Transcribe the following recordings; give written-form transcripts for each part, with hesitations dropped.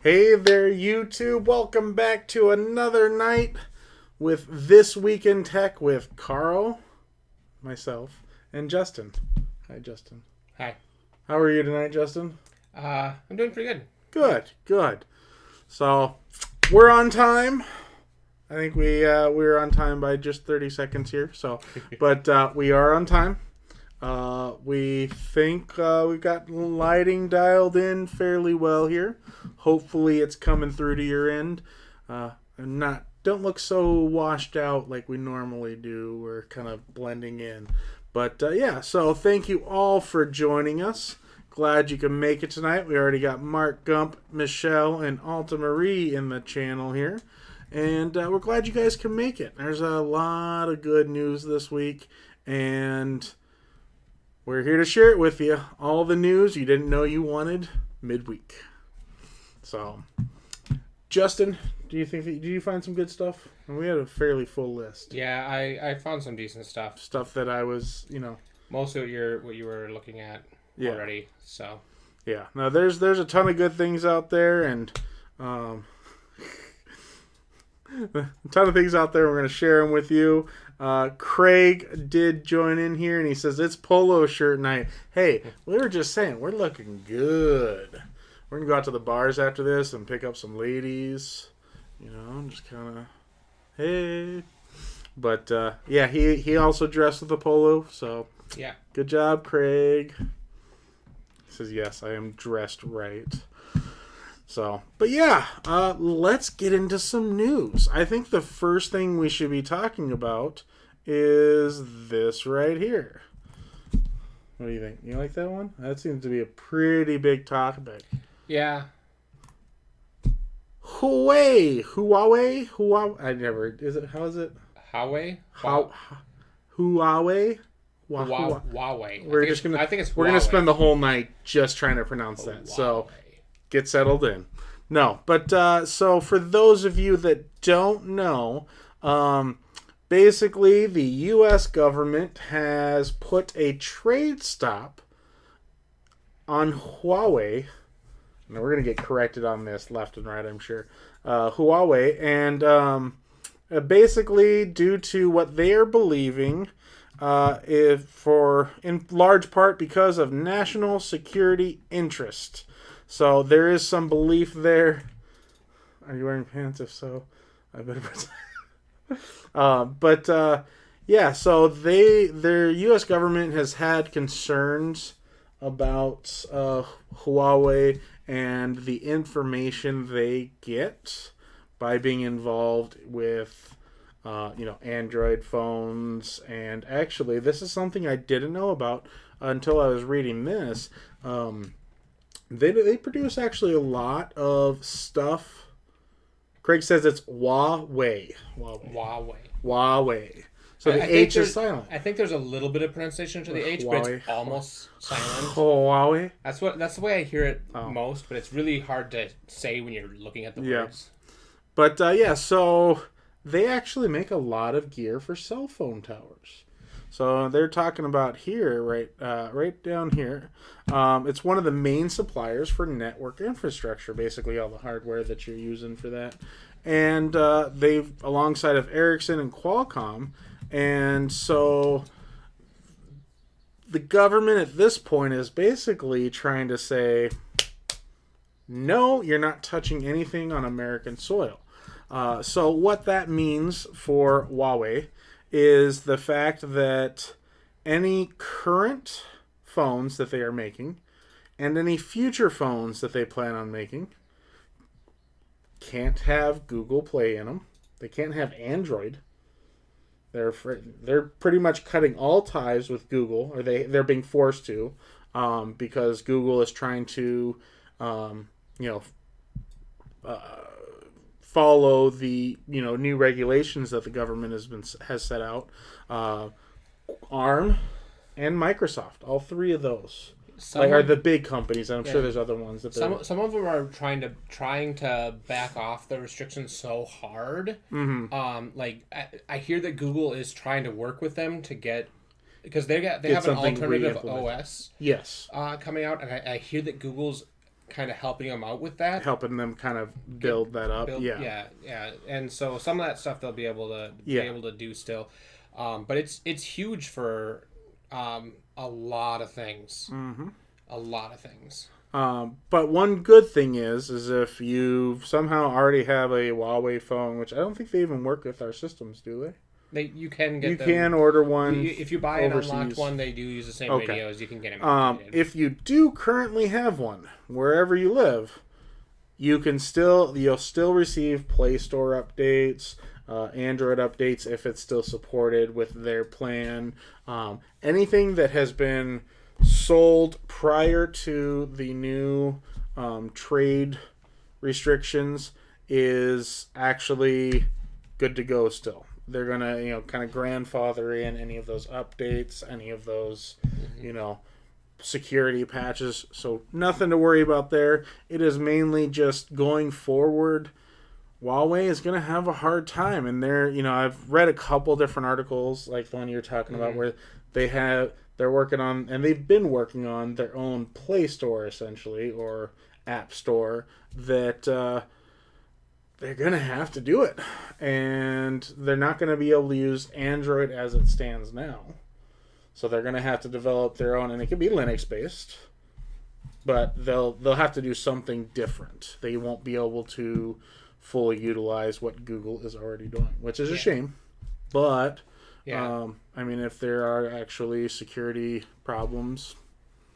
Hey there, YouTube. Welcome back to another night with This Week in Tech with Karl, myself, and Justin. Hi, Justin. Hi. How are you tonight, Justin? I'm doing pretty good. Good. So, we're on time. I think we were on time by just 30 seconds here. So, but we are on time. We think we've got lighting dialed in fairly well here. Hopefully it's coming through to your end. And don't look so washed out like we normally do. We're kind of blending in. But yeah, so thank you all for joining us. Glad you can make it tonight. We already got Mark Gump, Michelle, and Alta Marie in the channel here. And we're glad you guys can make it. There's a lot of good news this week. And we're here to share it with you. All the news you didn't know you wanted midweek. So, Justin, do you find some good stuff? We had a fairly full list. Yeah, I found some decent stuff. Stuff that I was, Most of what you were looking at already. So yeah. Now there's a ton of good things out there, and a ton of things out there. We're gonna share them with you. Craig did join in here, and he says it's polo shirt night. Hey, we were just saying we're looking good. We're gonna go out to the bars after this and pick up some ladies. Just kind of hey. But yeah, he also dressed with a polo. So yeah, good job, Craig. He says yes, I am dressed right. So, but yeah, let's get into some news. I think the first thing we should be talking about is this right here. What do you think? You like that one? That seems to be a pretty big topic. Yeah. Huawei. How is it? Huawei? Huawei? Huawei. I think it's we're Huawei. gonna spend the whole night just trying to pronounce that. Huawei. So get settled in. No, but so for those of you that don't know, basically the U.S. government has put a trade stop on Huawei. Now we're going to get corrected on this left and right, I'm sure. Huawei, and basically due to what they are believing, in large part because of national security interest. So there is some belief there. Are you wearing pants? If so, I better put. Yeah. So their U.S. government has had concerns about Huawei and the information they get by being involved with, Android phones. And actually, this is something I didn't know about until I was reading this. They produce actually a lot of stuff. Craig says it's Huawei. So the H is silent. I think there's a little bit of pronunciation to the H, but it's almost silent. Huawei. That's the way I hear it most, but it's really hard to say when you're looking at the words. But so they actually make a lot of gear for cell phone towers. So they're talking about here, right down here. It's one of the main suppliers for network infrastructure, basically all the hardware that you're using for that. And they've, alongside of Ericsson and Qualcomm, and so the government at this point is basically trying to say, no, you're not touching anything on American soil. So what that means for Huawei is the fact that any current phones that they are making and any future phones that they plan on making can't have Google Play in them. They can't have Android. They're pretty much cutting all ties with Google, or they're being forced to, because Google is trying to, follow the new regulations that the government has set out. ARM and Microsoft, all three of those are the big companies. I'm sure there's other ones that some of them are trying to back off the restrictions so hard. Mm-hmm. I hear that Google is trying to work with them to get, because they have an alternative OS yes coming out, and I hear that Google's kind of helping them out with that, helping them kind of build that up. Yeah. And so some of that stuff they'll be able to do still, but it's huge for a lot of things. Mm-hmm. A lot of things. But one good thing is if you somehow already have a Huawei phone, which I don't think they even work with our systems, do they? You can get them. You can order one. If you buy overseas. An unlocked one, they do use the same radios. You can get them. If you do currently have one, wherever you live, you'll still receive Play Store updates, Android updates if it's still supported with their plan. Anything that has been sold prior to the new trade restrictions is actually good to go still. They're going to, kind of grandfather in any of those updates, any of those, security patches. So nothing to worry about there. It is mainly just going forward. Huawei is going to have a hard time. And I've read a couple different articles like the one you're talking about where they're working on, and they've been working on their own Play Store essentially, or App Store that, they're going to have to do it. And they're not going to be able to use Android as it stands now. So they're going to have to develop their own, and it could be Linux-based, but they'll have to do something different. They won't be able to fully utilize what Google is already doing, which is a shame. But, if there are actually security problems...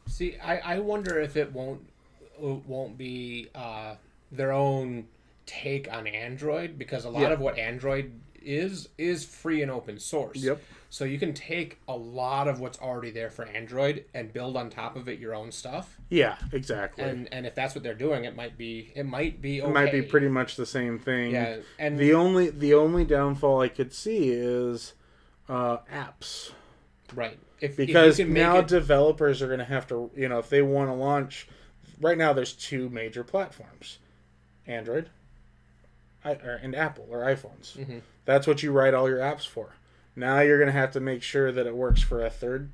See, I wonder if it won't be their own... take on Android, because a lot of what Android is free and open source. Yep. So you can take a lot of what's already there for Android and build on top of it your own stuff. Yeah, exactly. And if that's what they're doing, it might be okay. It might be pretty much the same thing. Yeah. And the only downfall I could see is apps. Right. Because now developers are going to have to, if they want to launch, right now there's two major platforms. Android and Apple or iPhones. Mm-hmm. That's what you write all your apps for. Now you're going to have to make sure that it works for a third,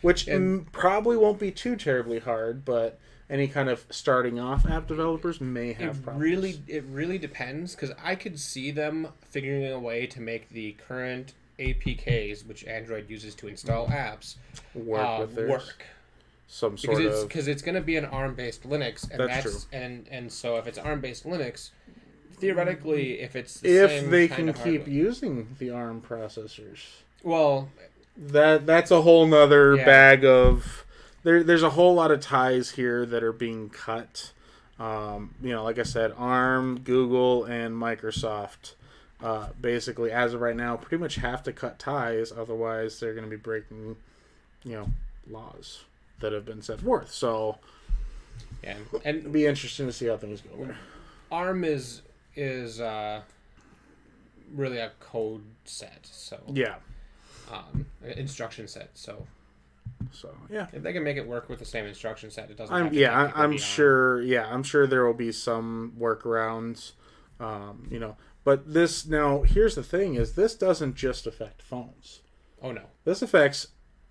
which probably won't be too terribly hard, but any kind of starting off app developers may have problems. It really depends, because I could see them figuring a way to make the current APKs, which Android uses to install apps, work. Because it's going to be an ARM-based Linux, and that's true. And so if it's ARM-based Linux, theoretically, if it's the same they kind can of keep using the ARM processors, well, that's a whole nother bag of. There's a whole lot of ties here that are being cut. Like I said, ARM, Google, and Microsoft. Basically, as of right now, pretty much have to cut ties, otherwise they're going to be breaking, laws that have been set forth. So, and it'll be interesting to see how things go there. ARM is really a code set, so instruction set. So yeah, if they can make it work with the same instruction set, it doesn't. I'm sure. Yeah, I'm sure there will be some workarounds. But this now, here's the thing: is this doesn't just affect phones. Oh no, this affects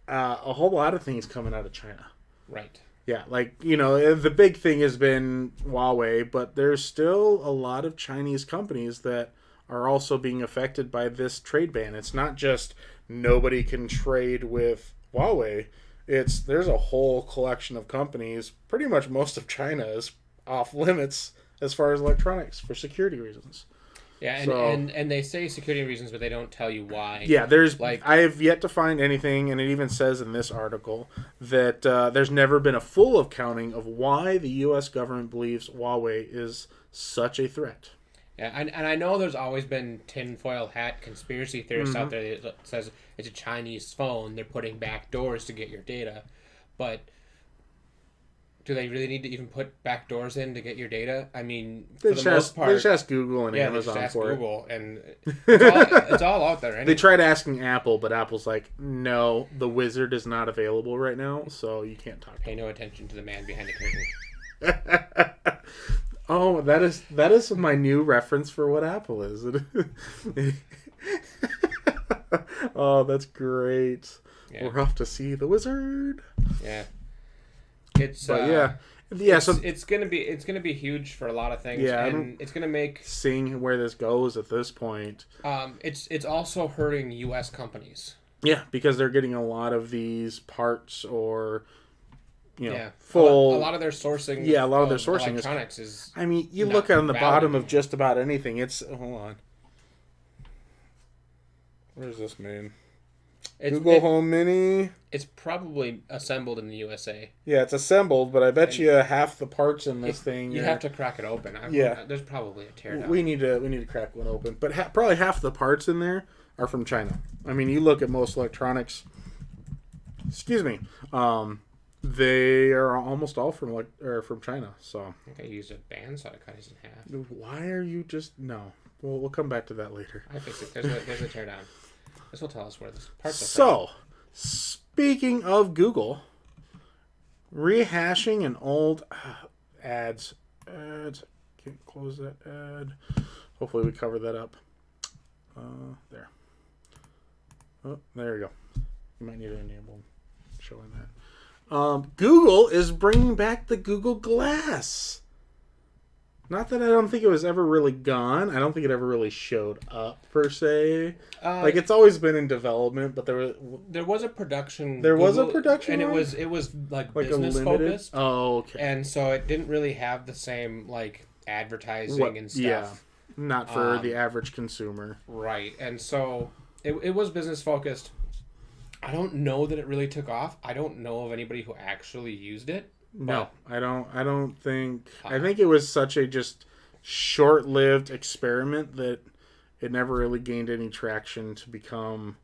a whole lot of things coming out of China. Right. Yeah, the big thing has been Huawei, but there's still a lot of Chinese companies that are also being affected by this trade ban. It's not just nobody can trade with Huawei. There's a whole collection of companies. Pretty much most of China is off limits as far as electronics for security reasons. Yeah, and they say security reasons, but they don't tell you why. Yeah, I have yet to find anything, and it even says in this article that there's never been a full accounting of why the U.S. government believes Huawei is such a threat. Yeah, and I know there's always been tinfoil hat conspiracy theorists out there that says it's a Chinese phone, they're putting back doors to get your data, but do they really need to even put back doors in to get your data? I mean, for the most part... They just ask Google and Amazon they just ask for Google, and it's all out there. Anyway. They tried asking Apple, but Apple's like, no, the wizard is not available right now, so you can't talk to Pay no attention to the man behind the curtain. Oh, that is my new reference for what Apple is. Oh, that's great. Yeah. We're off to see the wizard. Yeah. Yeah, it's gonna be huge for a lot of things. Yeah, and it's gonna make seeing where this goes at this point. It's also hurting U.S. companies. Yeah, because they're getting a lot of these parts or. Full. A lot of their sourcing. Yeah, a lot of their sourcing electronics is. I mean, you look on the bottom of just about anything. It's hold on. Where's this made? Google Home Mini. It's probably assembled in the USA. Yeah, it's assembled, but I bet you half the parts in this thing. You have to crack it open. There's probably a teardown. We need to crack one open, but probably half the parts in there are from China. I mean, you look at most electronics. Excuse me. They are almost all from China. So I think I used a bandsaw to cut his in half. Why are you just no? We'll come back to that later. I fixed it. There's a teardown. This will tell us where this parts are from. So, speaking of Google, rehashing an old ads. Can't close that ad. Hopefully we cover that up. There. Oh, there we go. You might need to enable showing that. Google is bringing back the Google Glass. Not that I don't think it was ever really gone. I don't think it ever really showed up per se. It's always been in development, but there was a production. There was a production, and it was like business focused. Oh, okay. And so it didn't really have the same advertising and stuff. Yeah, not for the average consumer. Right, and so it was business focused. I don't know that it really took off. I don't know of anybody who actually used it. No, I don't think. I think it was such a just short-lived experiment that it never really gained any traction to become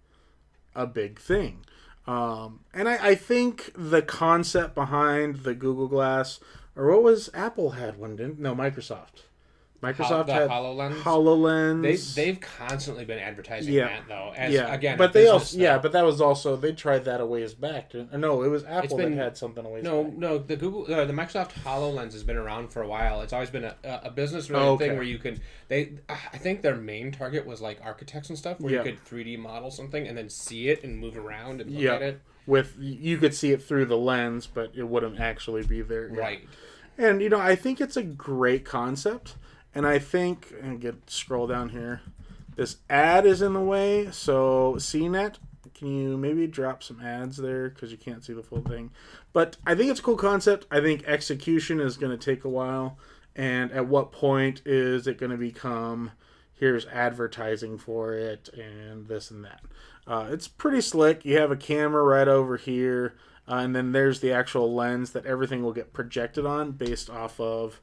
a big thing. And I think the concept behind the Google Glass, or what was Apple had one, didn't? No, Microsoft. Microsoft had HoloLens. They've constantly been advertising that though. Again, but that was also they tried that a ways back. No, it was Apple that had something a ways back. No, the Microsoft HoloLens has been around for a while. It's always been a business thing where you can. I think their main target was like architects and stuff, where you could 3D model something and then see it and move around and look at it. You could see it through the lens, but it wouldn't actually be there. Right. And I think it's a great concept. And I think, scroll down here, this ad is in the way, so CNET, can you maybe drop some ads there, because you can't see the full thing. But I think it's a cool concept. I think execution is going to take a while, and at what point is it going to become, here's advertising for it, and this and that. It's pretty slick. You have a camera right over here, and then there's the actual lens that everything will get projected on based off of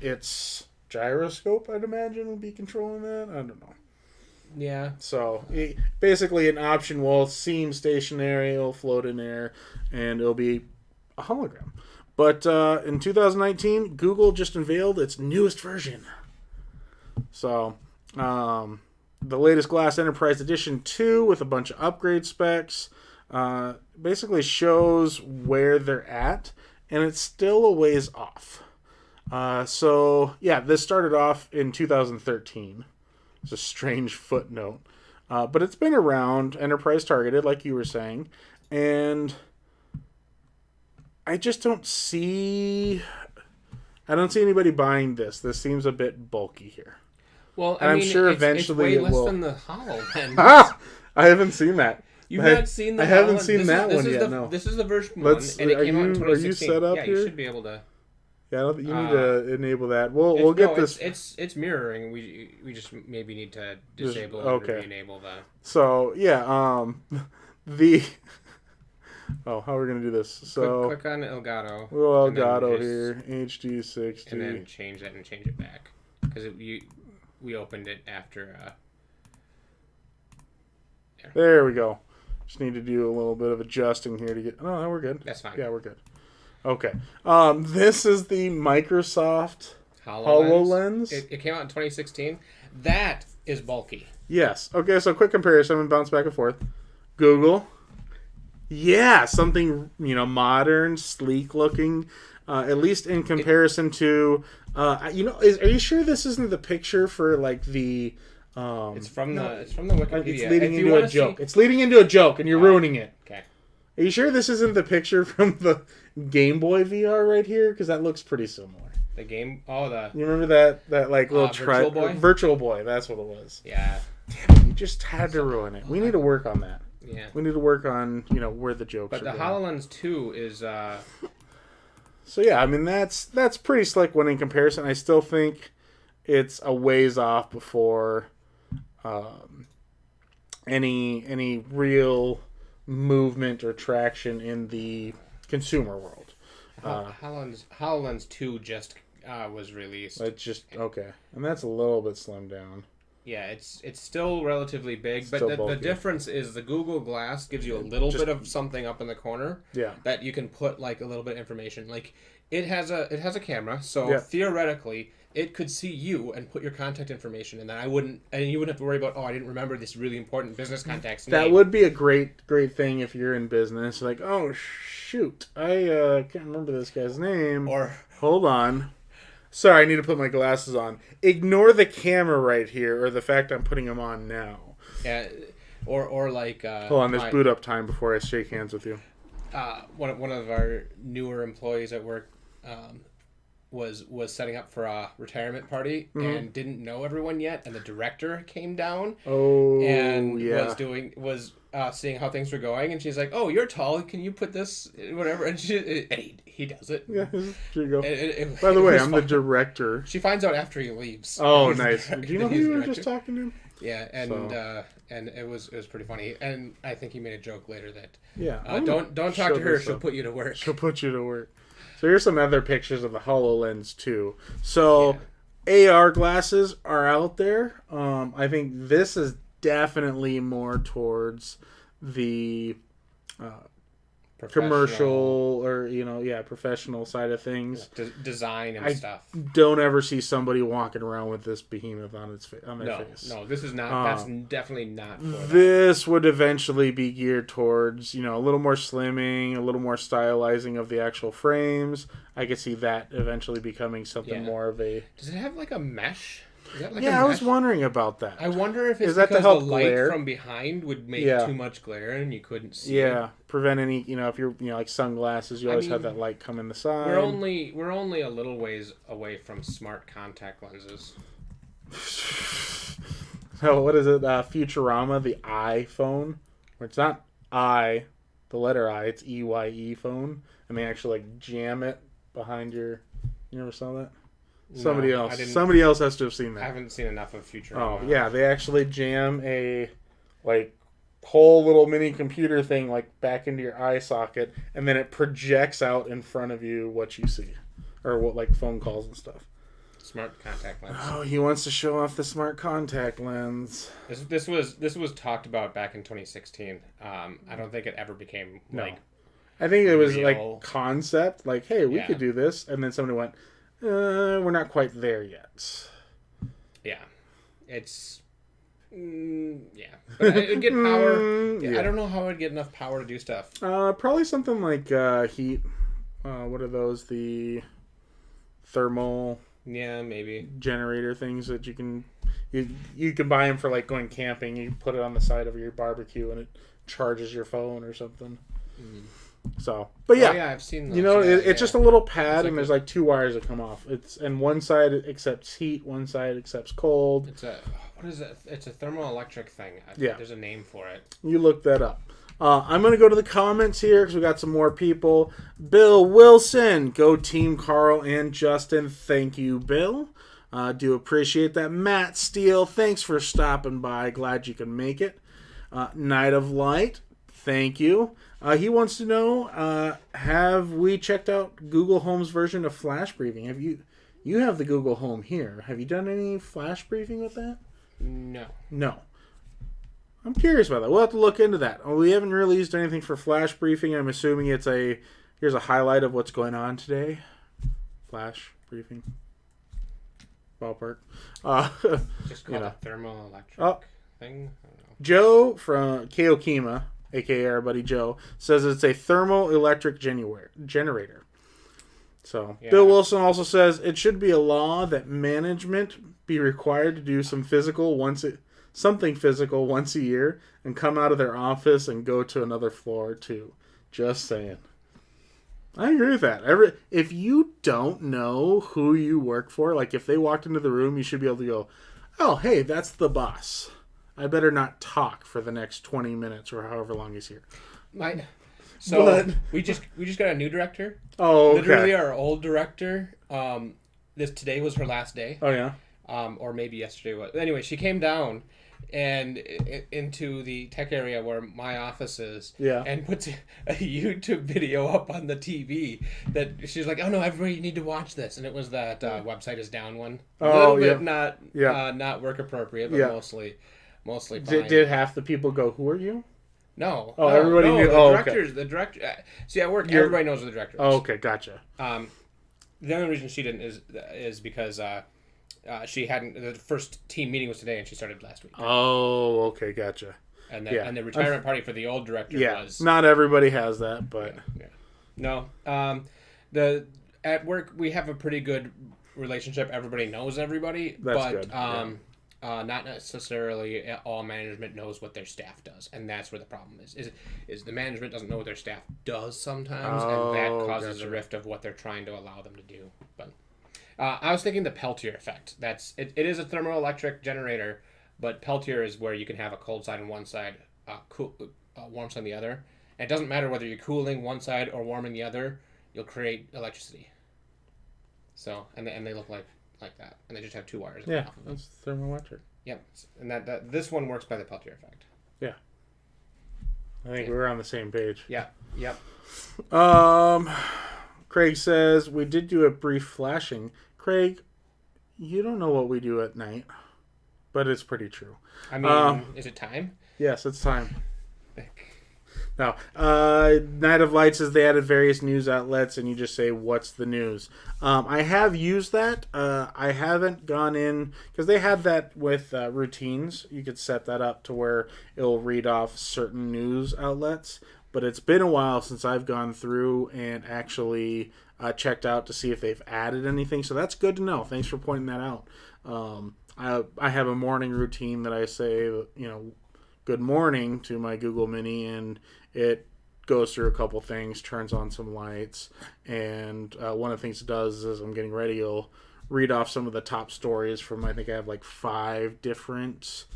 its gyroscope, I'd imagine, would be controlling that. I don't know. Yeah. So basically, an option will seem stationary, it'll float in air, and it'll be a hologram. But in 2019, Google just unveiled its newest version. So the latest Glass Enterprise Edition 2 with a bunch of upgrade specs basically shows where they're at, and it's still a ways off. This started off in 2013. It's a strange footnote. But it's been around, enterprise targeted, like you were saying. And I just don't see anybody buying this. This seems a bit bulky here. Well, I'm sure eventually it's way less than the HoloLens. I haven't seen that. You've not seen the HoloLens? I haven't seen that one yet, no. This is the version 1, and it came out in 2016. Are you set up here? You should be able to... Yeah, I don't think you need to enable that. We'll get this. It's mirroring. We just maybe need to disable or re-enable that. So how are we gonna do this? So click on Elgato. Well, Elgato here, HD 60, and then change that and change it back because we opened it after. There we go. Just need to do a little bit of adjusting here to get. Oh, no, we're good. That's fine. Yeah, we're good. Okay. This is the Microsoft HoloLens. It came out in 2016. That is bulky. Yes. Okay, so quick comparison and bounce back and forth. Google. Yeah, something, modern, sleek looking, at least in comparison to, are you sure this isn't the picture for like the, it's from the Wikipedia. It's leading into a joke. It's leading into a joke and you're ruining it. Okay. Are you sure this isn't the picture from the Game Boy VR right here? Because that looks pretty similar. The game... Oh, the... You remember that like little... Virtual Boy? Virtual Boy, that's what it was. Yeah. Damn it, you just had to ruin it. We need to work on that. Yeah. We need to work on, where the jokes are But the going. HoloLens 2 is... So, yeah, I mean, that's pretty slick one in comparison. I still think it's a ways off before any real movement or traction in the consumer world. HoloLens 2 just was released. It's just okay, and that's a little bit slimmed down. Yeah, it's still relatively big, but the difference is the Google Glass gives you a little bit of something up in the corner. Yeah, that you can put like a little bit of information. Like it has a camera, so theoretically it could see you and put your contact information, and then you wouldn't have to worry about, I didn't remember this really important business contact's name. That would be a great thing if you're in business. Like, oh shoot, I can't remember this guy's name. Or hold on. Sorry, I need to put my glasses on. Ignore the camera right here, or the fact I'm putting them on now. Yeah, or like... hold on, there's boot up time before I shake hands with you. One of our newer employees at work was setting up for a retirement party and didn't know everyone yet, and the director came down and was seeing how things were going, and she's like, "Oh, you're tall. Can you put this whatever?" And he does it. Yeah, here you go. By the way, I'm the director. She finds out after he leaves. Oh, nice. Do you know who you were just talking to? Yeah, and it was pretty funny, and I think he made a joke later that don't talk to her. She'll put you to work. She'll put you to work. So here's some other pictures of the HoloLens 2. So AR glasses are out there. I think this is definitely more towards the commercial or professional side of things, design and stuff. Don't ever see somebody walking around with this behemoth on their face. No, this is not. That's definitely not. For this would eventually be geared towards a little more slimming, a little more stylizing of the actual frames. I could see that eventually becoming something more of a. Does it have like a mesh? I was wondering about that. I wonder if it's because the light from behind would make too much glare and you couldn't see. Yeah, prevent any. If you're like sunglasses, you always have that light come in the side. We're only a little ways away from smart contact lenses. So what is it? Futurama, the iPhone, where it's not I, the letter I, it's EYE phone, and they actually like jam it behind your. You ever saw that? Somebody else has to have seen that. I haven't seen enough of Futurama. Oh yeah, they actually jam a whole little mini computer thing back into your eye socket, and then it projects out in front of you what you see, or what phone calls and stuff. Smart contact lens. Oh, he wants to show off the smart contact lens. This was talked about back in 2016. I don't think it ever became I think it was concept, hey, we could do this, and then somebody went. We're not quite there yet. Yeah. It's... But it'd get power. I don't know how I'd get enough power to do stuff. Probably something like heat. What are those? The thermal... Yeah, maybe. Generator things that you can... You can buy them for going camping. You put it on the side of your barbecue and it charges your phone or something. Mm. So, but I've seen those. It's just a little pad, and there's 2 wires that come off. And one side accepts heat, one side accepts cold. What is it? It's a thermoelectric thing. There's a name for it. You look that up. I'm going to go to the comments here because we got some more people. Bill Wilson, go Team Karl and Justin. Thank you, Bill. Do appreciate that. Matt Steele, thanks for stopping by. Glad you can make it. Night of Light, thank you. He wants to know, have we checked out Google Home's version of flash briefing? Have you have the Google Home here. Have you done any flash briefing with that? No. I'm curious about that. We'll have to look into that. We haven't released anything for flash briefing. I'm assuming here's a highlight of what's going on today. Flash briefing. Ballpark. Just call it thermoelectric thing? I don't know. Joe from Keokima, a.k.a. our buddy Joe, says it's a thermoelectric generator. So, Bill Wilson also says it should be a law that management be required to do something physical once a year and come out of their office and go to another floor to Just saying. I agree with that. If you don't know who you work for, like if they walked into the room, you should be able to go, oh, hey, that's the boss. I better not talk for the next 20 minutes or however long he's here. We just got a new director. Oh, okay. Literally our old director. Today was her last day. Oh, yeah? Or maybe yesterday was. Anyway, she came down and into the tech area where my office is, and puts a YouTube video up on the TV that she's like, oh no, everybody, you need to watch this, and it was that website is down one. A little bit not work appropriate, but mostly fine. Did half the people go, who are you? No. Oh, everybody knew. The director. See, at work, everybody knows who the director is. Oh, okay, gotcha. The only reason she didn't is because she hadn't. The first team meeting was today, and she started last week. Oh, okay, gotcha. And the retirement party for the old director was. Not everybody has that, but no. At work we have a pretty good relationship. Everybody knows everybody. That's good. Not necessarily all management knows what their staff does, and that's where the problem is the management doesn't know what their staff does sometimes, and that causes a rift of what they're trying to allow them to do. But I was thinking the Peltier effect. It is a thermoelectric generator, but Peltier is where you can have a cold side on one side, warm side on the other. And it doesn't matter whether you're cooling one side or warming the other, you'll create electricity. So and they look like that, and they just have two wires. Yeah, that's thermoelectric. Yep, and that this one works by the Peltier effect. Yeah, I think we're on the same page. Yeah. Yep. Craig says we did do a brief flashing. Craig, you don't know what we do at night, but it's pretty true. I mean, is it time? Yes, it's time. No. Night of Lights is they added various news outlets, and you just say, what's the news? I have used that. I haven't gone in, because they had that with routines. You could set that up to where it'll read off certain news outlets. But it's been a while since I've gone through and actually checked out to see if they've added anything. So that's good to know. Thanks for pointing that out. I have a morning routine that I say, good morning to my Google Mini, and it goes through a couple things, turns on some lights, and one of the things it does is I'm getting ready, it'll read off some of the top stories from, I think I have like five different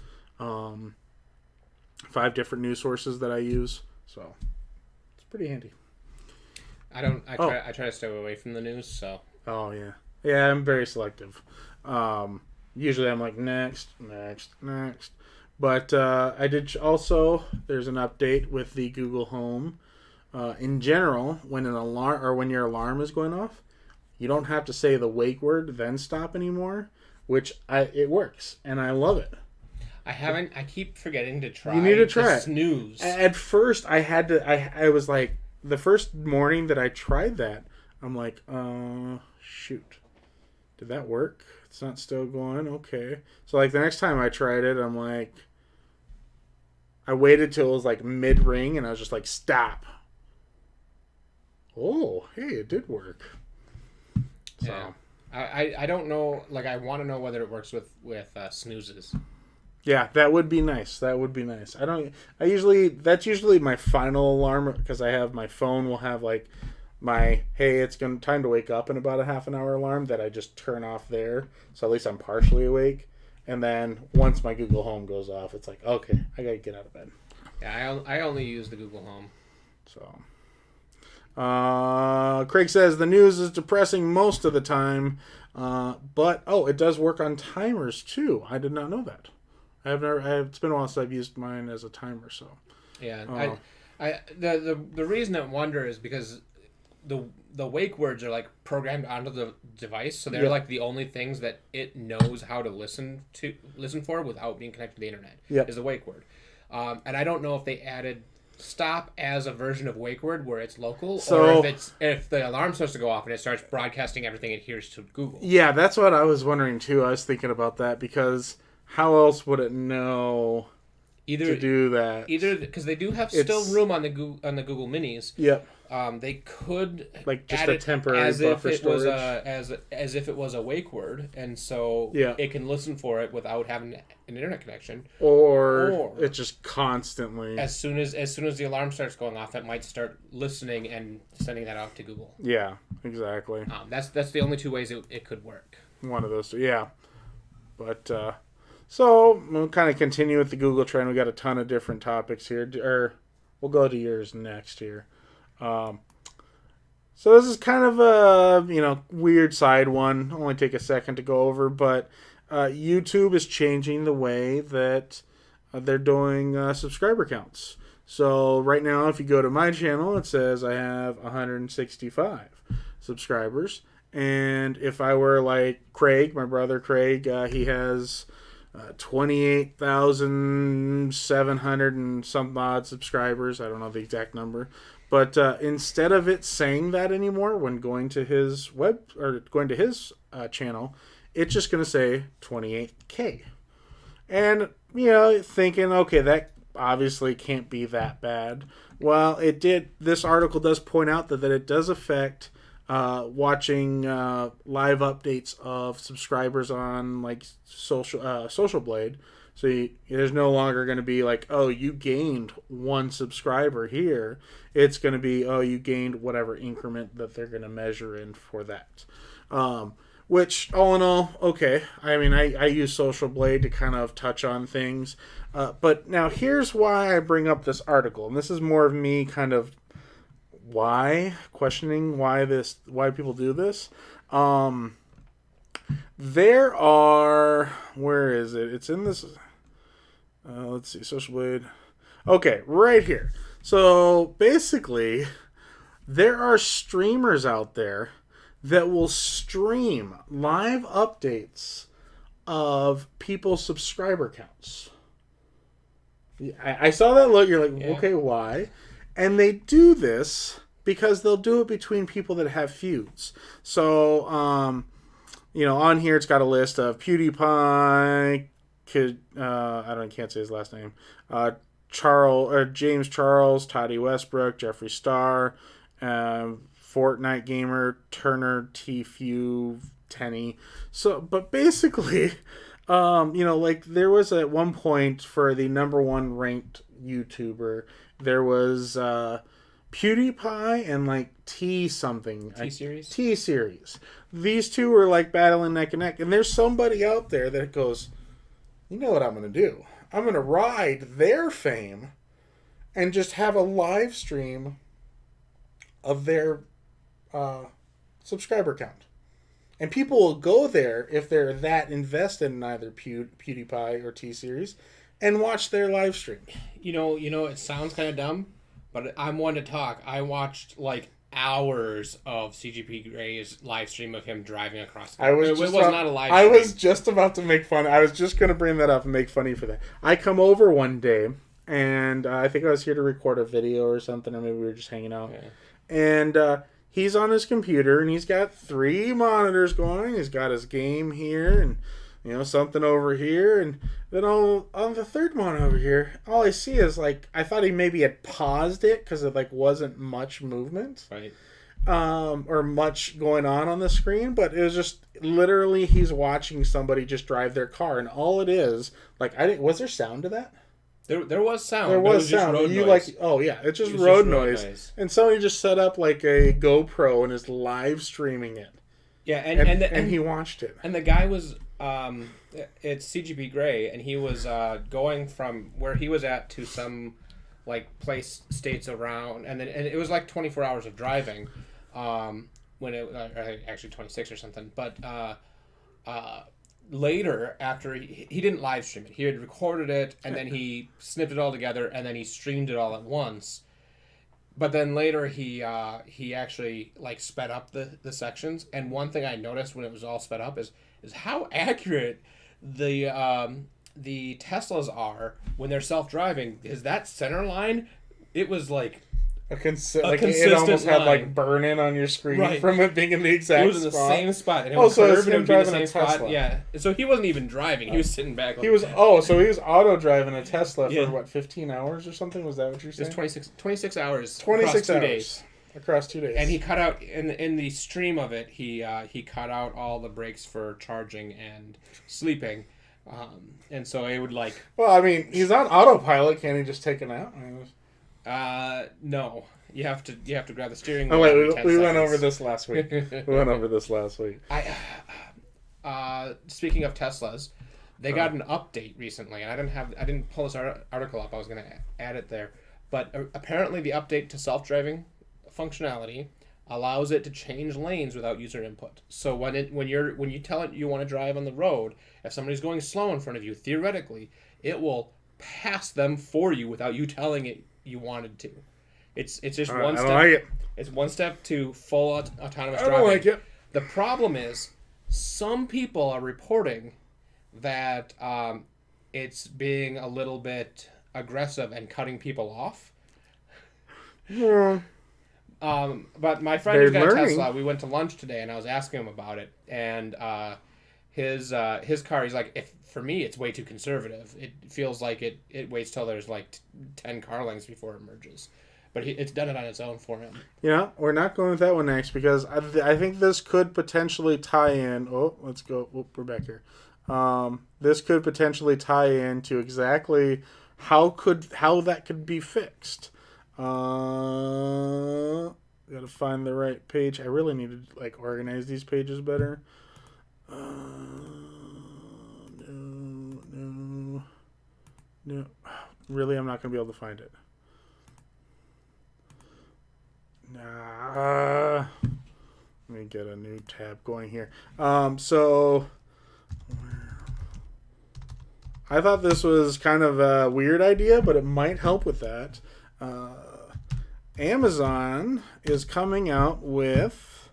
news sources that I use, so it's pretty handy. I try to stay away from the news, so. Oh, yeah, I'm very selective. Usually I'm like next. But I did also, there's an update with the Google Home. In general, when an alarm or when your alarm is going off, you don't have to say the wake word then stop anymore, which it works and I love it. I keep forgetting to try. You need to try it. Snooze. At first, I had to. I was like, the first morning that I tried that, I'm like, shoot, did that work? It's not still going. Okay. So like the next time I tried it, I'm like, I waited till it was like mid ring, and I was just like, stop. Oh, hey, it did work. So. Yeah. I don't know. Like, I want to know whether it works with snoozes. Yeah, that would be nice. That's usually my final alarm, because I have my phone will have like my, hey, it's time to wake up in about a half an hour alarm that I just turn off there. So at least I'm partially awake. And then once my Google Home goes off, it's like, okay, I got to get out of bed. Yeah, I only use the Google Home. So, Craig says the news is depressing most of the time, but it does work on timers too. I did not know that. It's been a while since I've used mine as a timer. So, yeah, the reason I wonder is because the wake words are like programmed onto the device, so they're like the only things that it knows how to listen for without being connected to the internet. Is the wake word, and I don't know if they added stop as a version of wake word where it's local, or if the alarm starts to go off and it starts broadcasting everything it hears to Google. Yeah, that's what I was wondering too. I was thinking about that, because how else would it know to do that. Either because they do have still room on the Google Minis. Yep. They could like just a temporary buffer storage, as if it was a wake word, and so it can listen for it without having an internet connection, or it just constantly. As soon as the alarm starts going off, it might start listening and sending that off to Google. Yeah, exactly. That's the only two ways it could work. One of those two, yeah. But so we'll kind of continue with the Google trend. We got a ton of different topics here, or we'll go to yours next here. So this is kind of a weird side one. Only take a second to go over, but YouTube is changing the way that they're doing subscriber counts. So right now, if you go to my channel, it says I have 165 subscribers, and if I were like Craig, my brother Craig, he has 28,700 and some odd subscribers. I don't know the exact number. But instead of it saying that anymore when going to his channel, it's just going to say 28K. And, thinking, okay, that obviously can't be that bad. Well, it did. This article does point out that it does affect watching live updates of subscribers on like Social Blade. So there's no longer going to be like, oh, you gained one subscriber here. It's going to be, oh, you gained whatever increment that they're going to measure in for that. Which, all in all, okay. I mean, I use Social Blade to kind of touch on things. But now here's why I bring up this article. And this is more of me kind of questioning why people do this. There are, where is it? It's in this, let's see, Social Blade. Okay, right here. So basically, there are streamers out there that will stream live updates of people's subscriber counts. I saw that look, you're like, okay, why? And they do this because they'll do it between people that have feuds. So, on here it's got a list of PewDiePie, can't say his last name, James Charles, Toddy Westbrook, Jeffree Star, Fortnite Gamer, Turner, Tfue, Tenny. So, but basically, like there was at one point for the number one ranked YouTuber, there was PewDiePie and like T-Series. T-Series. These two were like battling neck and neck, and there's somebody out there that goes, you know what I'm going to do? I'm going to ride their fame and just have a live stream of their subscriber count. And people will go there if they're that invested in either PewDiePie or T-Series and watch their live stream. It sounds kind of dumb, but I'm one to talk. I watched like hours of CGP Gray's live stream of him driving across. It was not a live stream. I was just about to make fun. I was just going to bring that up and make funny for that. I come over one day, and I think I was here to record a video or something, or maybe we were just hanging out. Yeah. And he's on his computer, and he's got 3 monitors going. He's got his game here, and something over here, and then on the third one over here, all I see is like, I thought he maybe had paused it because it like wasn't much movement, right? Or much going on the screen, but it was just literally he's watching somebody just drive their car, and all it is like, was there sound to that? There was sound. There was sound. Road noise. It's just road noise. And somebody just set up like a GoPro and is live streaming it. Yeah, and he watched it. And the guy was it's CGP Grey, and he was going from where he was at to some like states around, and it was like 24 hours of driving, when it actually 26 or something, but later, after he didn't live stream it, he had recorded it, and then he snipped it all together, and then he streamed it all at once. But then later he actually like sped up the sections, and one thing I noticed when it was all sped up is how accurate the Teslas are when they're self-driving. Is that center line? It was like it almost had like burn-in on your screen from it being in the exact spot. It was in the same spot. And it was curved, and it would be the same spot. Yeah. So he wasn't even driving. He was sitting back. He was auto driving a Tesla for 15 hours or something? Was that what you're saying? It was 26 hours. 26 hours. Across 2 days. And he cut out in the stream of it. He cut out all the breaks for charging and sleeping, and so it would like. Well, I mean, he's on autopilot. Can't he just take it out? No. You have to grab the steering wheel. Oh wait, we went over this last week. Speaking of Teslas, they got an update recently, and I didn't pull this article up. I was going to add it there, but apparently the update to self-driving functionality allows it to change lanes without user input. So when you tell it you want to drive on the road, if somebody's going slow in front of you, theoretically, it will pass them for you without you telling it you wanted to. It's just one step. Like it. It's one step to full autonomous driving. I don't like it. The problem is some people are reporting that it's being a little bit aggressive and cutting people off. Yeah. But my friend who's got a Tesla, we went to lunch today, and I was asking him about it. And his car, he's like, for me, it's way too conservative. It feels like it waits till there's like 10 car lengths before it merges. But it's done it on its own for him. Yeah, we're not going with that one next because I think this could potentially tie in. Oh, let's go. Oh, we're back here. This could potentially tie in to exactly how that could be fixed. Gotta find the right page. I really need to like organize these pages better. No. Really, I'm not gonna be able to find it. Let me get a new tab going here. So I thought this was kind of a weird idea, but it might help with that. Amazon is coming out with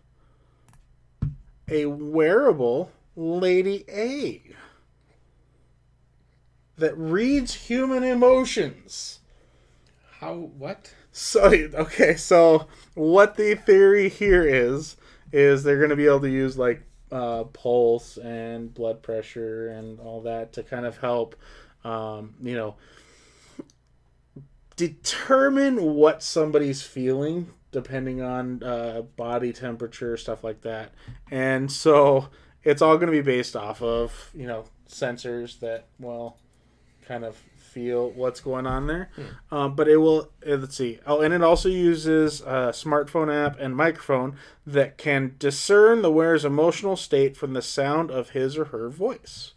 a wearable Lady A that reads human emotions. What? So what the theory here is they're going to be able to use like pulse and blood pressure and all that to kind of help, determine what somebody's feeling depending on body temperature, stuff like that. And so it's all going to be based off of, sensors that, kind of feel what's going on there. But it will, let's see. Oh, and it also uses a smartphone app and microphone that can discern the wearer's emotional state from the sound of his or her voice.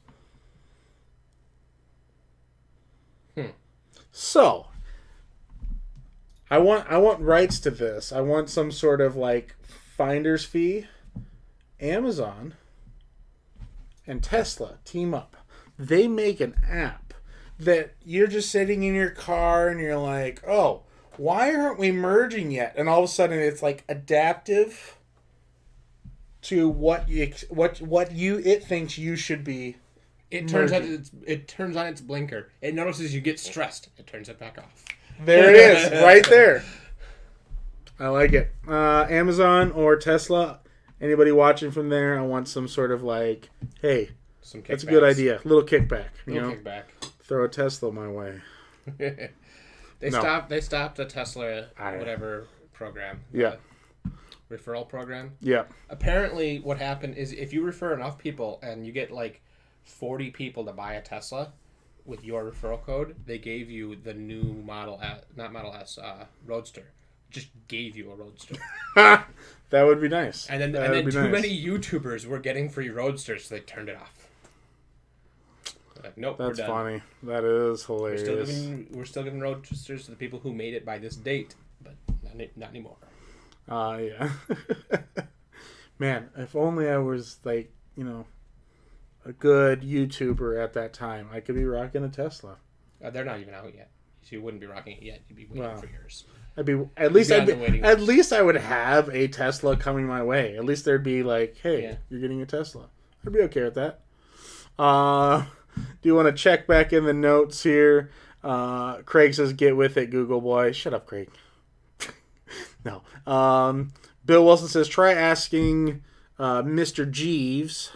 So, I want rights to this. I want some sort of like finder's fee. Amazon and Tesla team up. They make an app that you're just sitting in your car and you're like, oh, why aren't we merging yet? And all of a sudden it's like adaptive to what it thinks you should be. It turns on its blinker. It notices you get stressed. It turns it back off. There it is, right there. I like it. Amazon or Tesla, anybody watching from there, I want some sort of like, hey, that's a good idea. Little kickback. Kickback. Throw a Tesla my way. They stopped the Tesla whatever program. Yeah. Referral program. Yeah. Apparently what happened is if you refer enough people and you get like 40 people to buy a Tesla with your referral code, they gave you the new Roadster. Just gave you a Roadster. That would be nice. And then too many YouTubers were getting free Roadsters, so they turned it off. Like, nope, that's funny. That is hilarious. We're still giving Roadsters to the people who made it by this date, but not anymore. Yeah. Man, if only I was like, a good YouTuber at that time, I could be rocking a Tesla. They're not even out yet. So you wouldn't be rocking it yet. You'd be waiting for yours. At least I would have a Tesla coming my way. At least there'd be like, hey, You're getting a Tesla. I'd be okay with that. Do you want to check back in the notes here? Craig says, get with it, Google boy. Shut up, Craig. No. Bill Wilson says, try asking Mr. Jeeves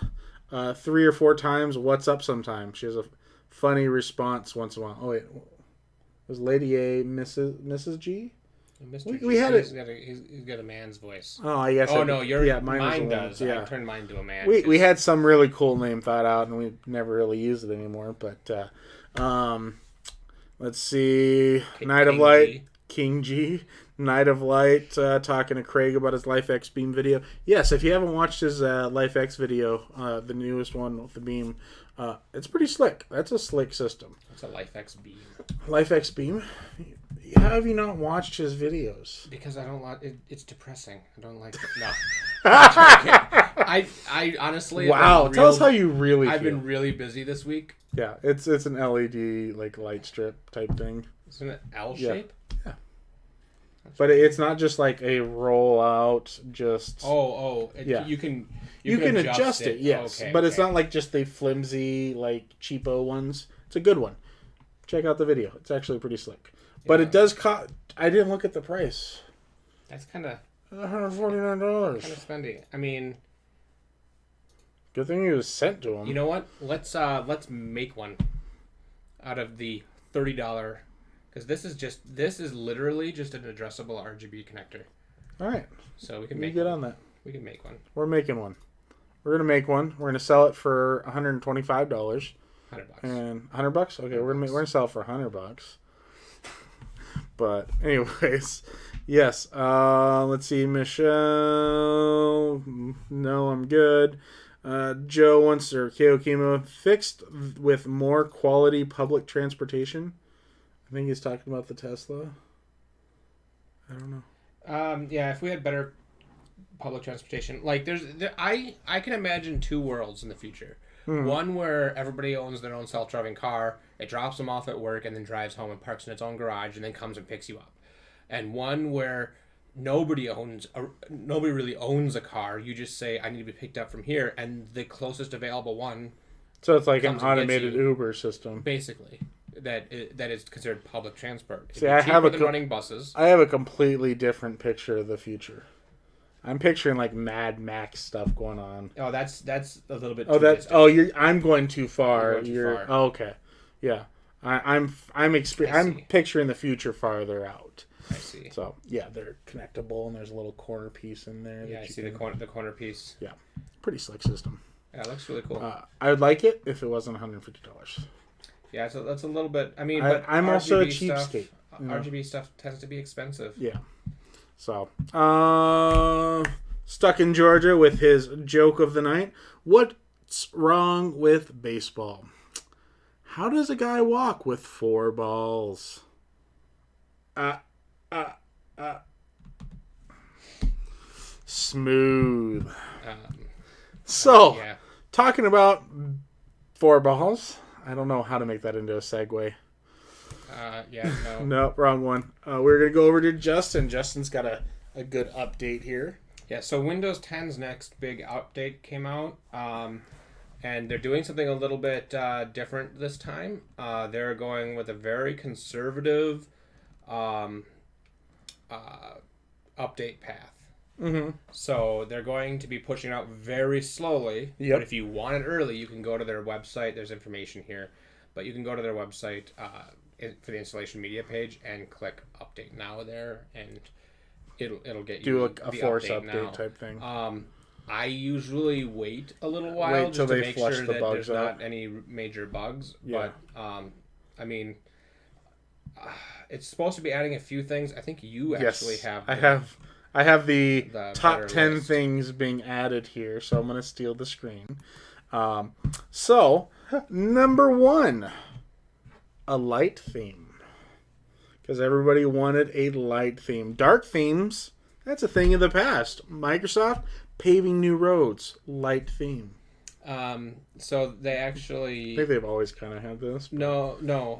3 or 4 times what's up sometime. She has a funny response once in a while. Oh, wait. Was Lady A Mrs. G? Mr. We had it. He's got a man's voice. Oh, I guess. Oh, no, mine does. Yeah. I turned mine to a man. We had some really cool name thought out, and we never really use it anymore. But let's see. Night of Light. King G. Night of Light talking to Craig about his Life X Beam video. Yes, if you haven't watched his Life X video, the newest one with the beam, it's pretty slick. That's a slick system. It's a Life X Beam. Life X Beam? How have you not watched his videos? Because I don't like it. It's depressing. I don't like it. No. I honestly. Wow, tell us how you really feel. I've been really busy this week. Yeah, it's an LED like light strip type thing. Isn't it L shape? Yeah. But it's not just like a roll out. Just yeah. You can adjust it. Yes, but it's not like just the flimsy like cheapo ones. It's a good one. Check out the video. It's actually pretty slick. But it does cost. I didn't look at the price. That's kind of $149. Kind of spendy. I mean, good thing it was sent to him. You know what? Let's make one out of the $30 because this is literally just an addressable RGB connector. All right. So we can make. Get on that. We can make one. We're making one. We're gonna make one. We're gonna sell it for $125. $100. And $100. Okay, we're gonna sell it for $100. But anyways, yes. Let's see, Michelle. No, I'm good. Joe wants their KO Chemo fixed with more quality public transportation. I think he's talking about the Tesla. I don't know. Yeah, if we had better public transportation, like I can imagine 2 worlds in the future. One where everybody owns their own self-driving car, it drops them off at work and then drives home and parks in its own garage and then comes and picks you up. And one where nobody really owns a car. You just say, I need to be picked up from here, and the closest available one. So it's like an automated Uber system. Basically. That is considered public transport. See, I have running buses. I have a completely different picture of the future. I'm picturing like Mad Max stuff going on. Oh, that's a little bit. I'm going too far. Okay, yeah. I'm picturing the future farther out. I see. So yeah, they're connectable, and there's a little corner piece in there. Yeah, I see the corner piece. Yeah, pretty slick system. Yeah, it looks really cool. I would like it if it wasn't $150. Yeah, so that's a little bit. I mean, I'm also a cheapskate. RGB stuff tends to be expensive. Yeah. So, Stuck in Georgia with his joke of the night. What's wrong with baseball? How does a guy walk with 4 balls? Smooth. Talking about 4 balls. I don't know how to make that into a segue. No. Nope, wrong one. We're going to go over to Justin. Justin's got a good update here. Yeah, so Windows 10's next big update came out. And they're doing something a little bit different this time. They're going with a very conservative update path. Mm-hmm. So they're going to be pushing out very slowly. Yep. But if you want it early, you can go to their website. There's information here. But you can go to their website for the installation media page and click Update Now there, and it'll get you a force update type thing. I usually wait a little while just to make sure that there's not any major bugs. Yeah. But I mean, it's supposed to be adding a few things. I think you actually have. I have the top 10 list. Things being added here, so I'm going to steal the screen. So, number 1, a light theme. Because everybody wanted a light theme. Dark themes, that's a thing of the past. Microsoft, paving new roads, light theme. So they actually. I think they've always kind of had this. No.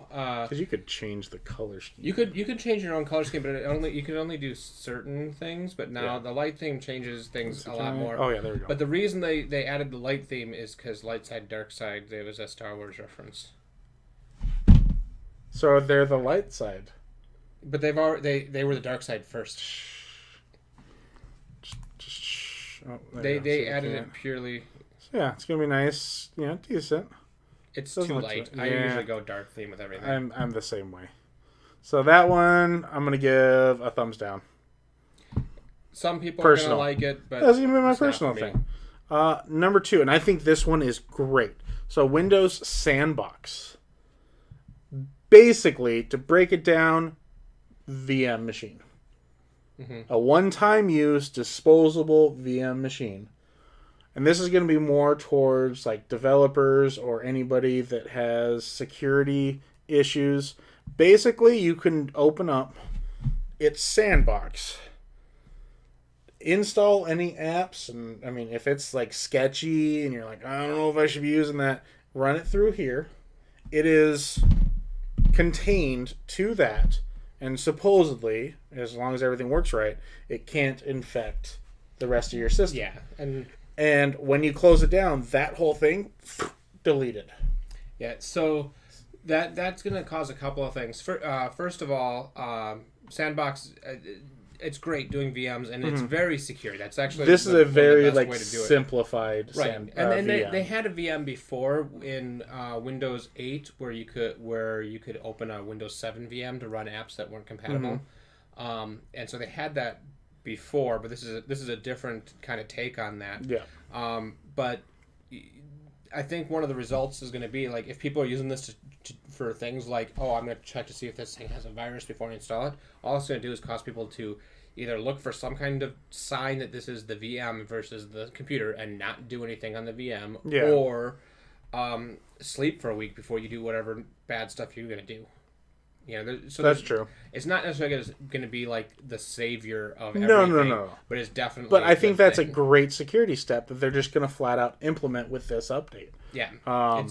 Because you could change the color scheme. You could change your own color scheme, but you could only do certain things. But now the light theme changes things a lot more. Oh yeah, there we go. But the reason they added the light theme is because light side, dark side. There was a Star Wars reference. So they're the light side. But they were the dark side first. Oh, they added it purely. So yeah, it's gonna be nice. Decent. It's too light. I usually go dark theme with everything. I'm the same way. So that one, I'm gonna give a thumbs down. Some people are gonna like it, but that's gonna be my personal thing. Number 2, and I think this one is great. So Windows Sandbox. Basically, to break it down, VM machine. A one-time use, disposable VM machine. And this is going to be more towards like developers or anybody that has security issues. Basically, you can open up its Sandbox. Install any apps, and I mean, if it's like sketchy and you're like, I don't know if I should be using that, run it through here. It is contained to that. And supposedly, as long as everything works right, it can't infect the rest of your system. Yeah. And when you close it down, that whole thing, deleted. Yeah, so that's going to cause a couple of things. First of all, Sandbox, it's great doing VMs, and it's very secure. That's actually this is a very like simplified right. And they had a VM before in Windows 8 where you could open a Windows 7 VM to run apps that weren't compatible, and so they had that before. But this is a different kind of take on that. Yeah. But I think one of the results is going to be like if people are using this for things like, oh, I'm going to check to see if this thing has a virus before I install it. All it's going to do is cause people to either look for some kind of sign that this is the VM versus the computer and not do anything on the VM, or sleep for a week before you do whatever bad stuff you're going to do. So that's true. It's not necessarily going to be like the savior of everything. No. But it's definitely. But I think that's a great security step that they're just going to flat out implement with this update. Yeah,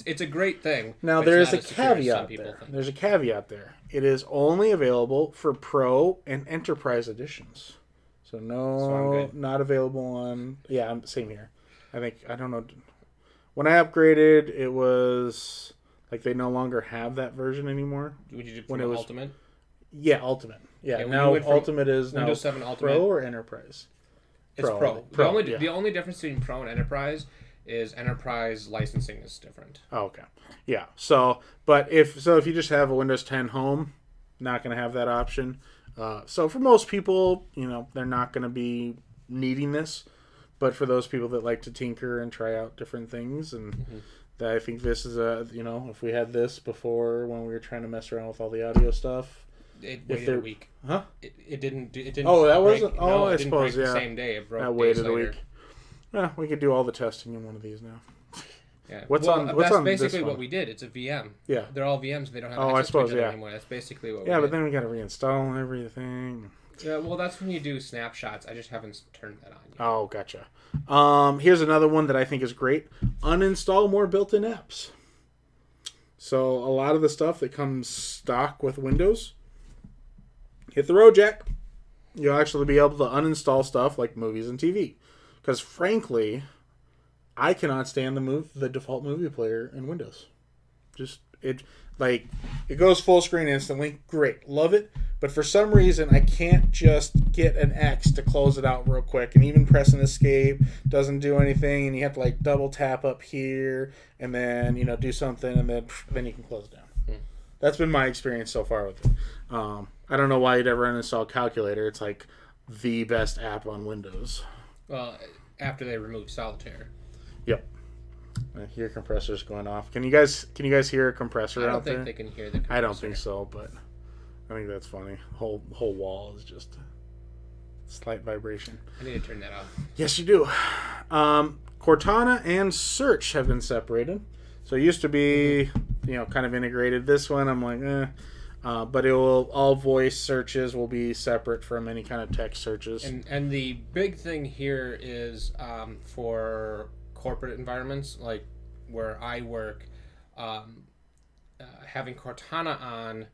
it's a great thing. Now there is a caveat there. There's a caveat there. It is only available for Pro and Enterprise editions. So not available on. Yeah, same here. I don't know. When I upgraded, it was. Like, they no longer have that version anymore. Would you do when it was Ultimate? Yeah, Ultimate. Yeah, now Ultimate is now Windows 7 Ultimate. Pro or Enterprise? It's Pro. The only difference between Pro and Enterprise is Enterprise licensing is different. Oh, okay. Yeah. So, if you just have a Windows 10 Home, not going to have that option. So for most people, they're not going to be needing this. But for those people that like to tinker and try out different things and... I think this is if we had this before when we were trying to mess around with all the audio stuff. It waited a week. Huh? It didn't. Oh, that wasn't. Oh, no, I suppose. The same day. It broke. I waited a week. Yeah, we could do all the testing in one of these now. Yeah. What's that's on basically this what we did. It's a VM. Yeah. They're all VMs. They don't have access to it anymore. That's basically what we did. Yeah, but then we got to reinstall everything. Yeah, well, that's when you do snapshots. I just haven't turned that on yet. Oh, gotcha. Here's another one that I think is great. Uninstall more built-in apps. So a lot of the stuff that comes stock with Windows, hit the road, Jack. You'll actually be able to uninstall stuff like movies and TV. Because frankly, I cannot stand the default movie player in Windows. It goes full screen instantly. Great. Love it. But for some reason, I can't just get an X to close it out real quick. And even pressing escape doesn't do anything. And you have to double tap up here and then, do something. And then you can close it down. That's been my experience so far with it. I don't know why you'd ever uninstall Calculator. It's like the best app on Windows. Well, after they removed Solitaire. Yep. I hear compressors going off. Can you guys hear a compressor out there? I don't think they can hear the compressor. I don't think so, but I think that's funny. Whole wall is just slight vibration. I need to turn that off. Yes, you do. Cortana and Search have been separated. So it used to be, kind of integrated. This one, I'm like, but all voice searches will be separate from any kind of text searches. And the big thing here is for corporate environments like where I work, having Cortana on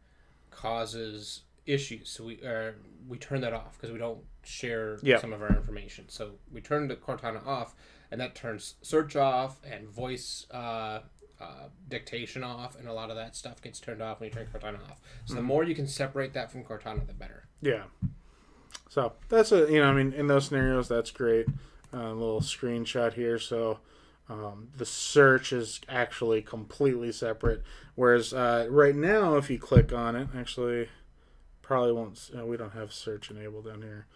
causes issues. So we turn that off because we don't share some of our information. So we turn the Cortana off, and that turns search off and voice dictation off, and a lot of that stuff gets turned off when you turn Cortana off. So the more you can separate that from Cortana, the better. Yeah. So that's in those scenarios, that's great. A little screenshot here. So the search is actually completely separate. Whereas right now, if you click on it, actually, probably won't. We don't have search enabled down here.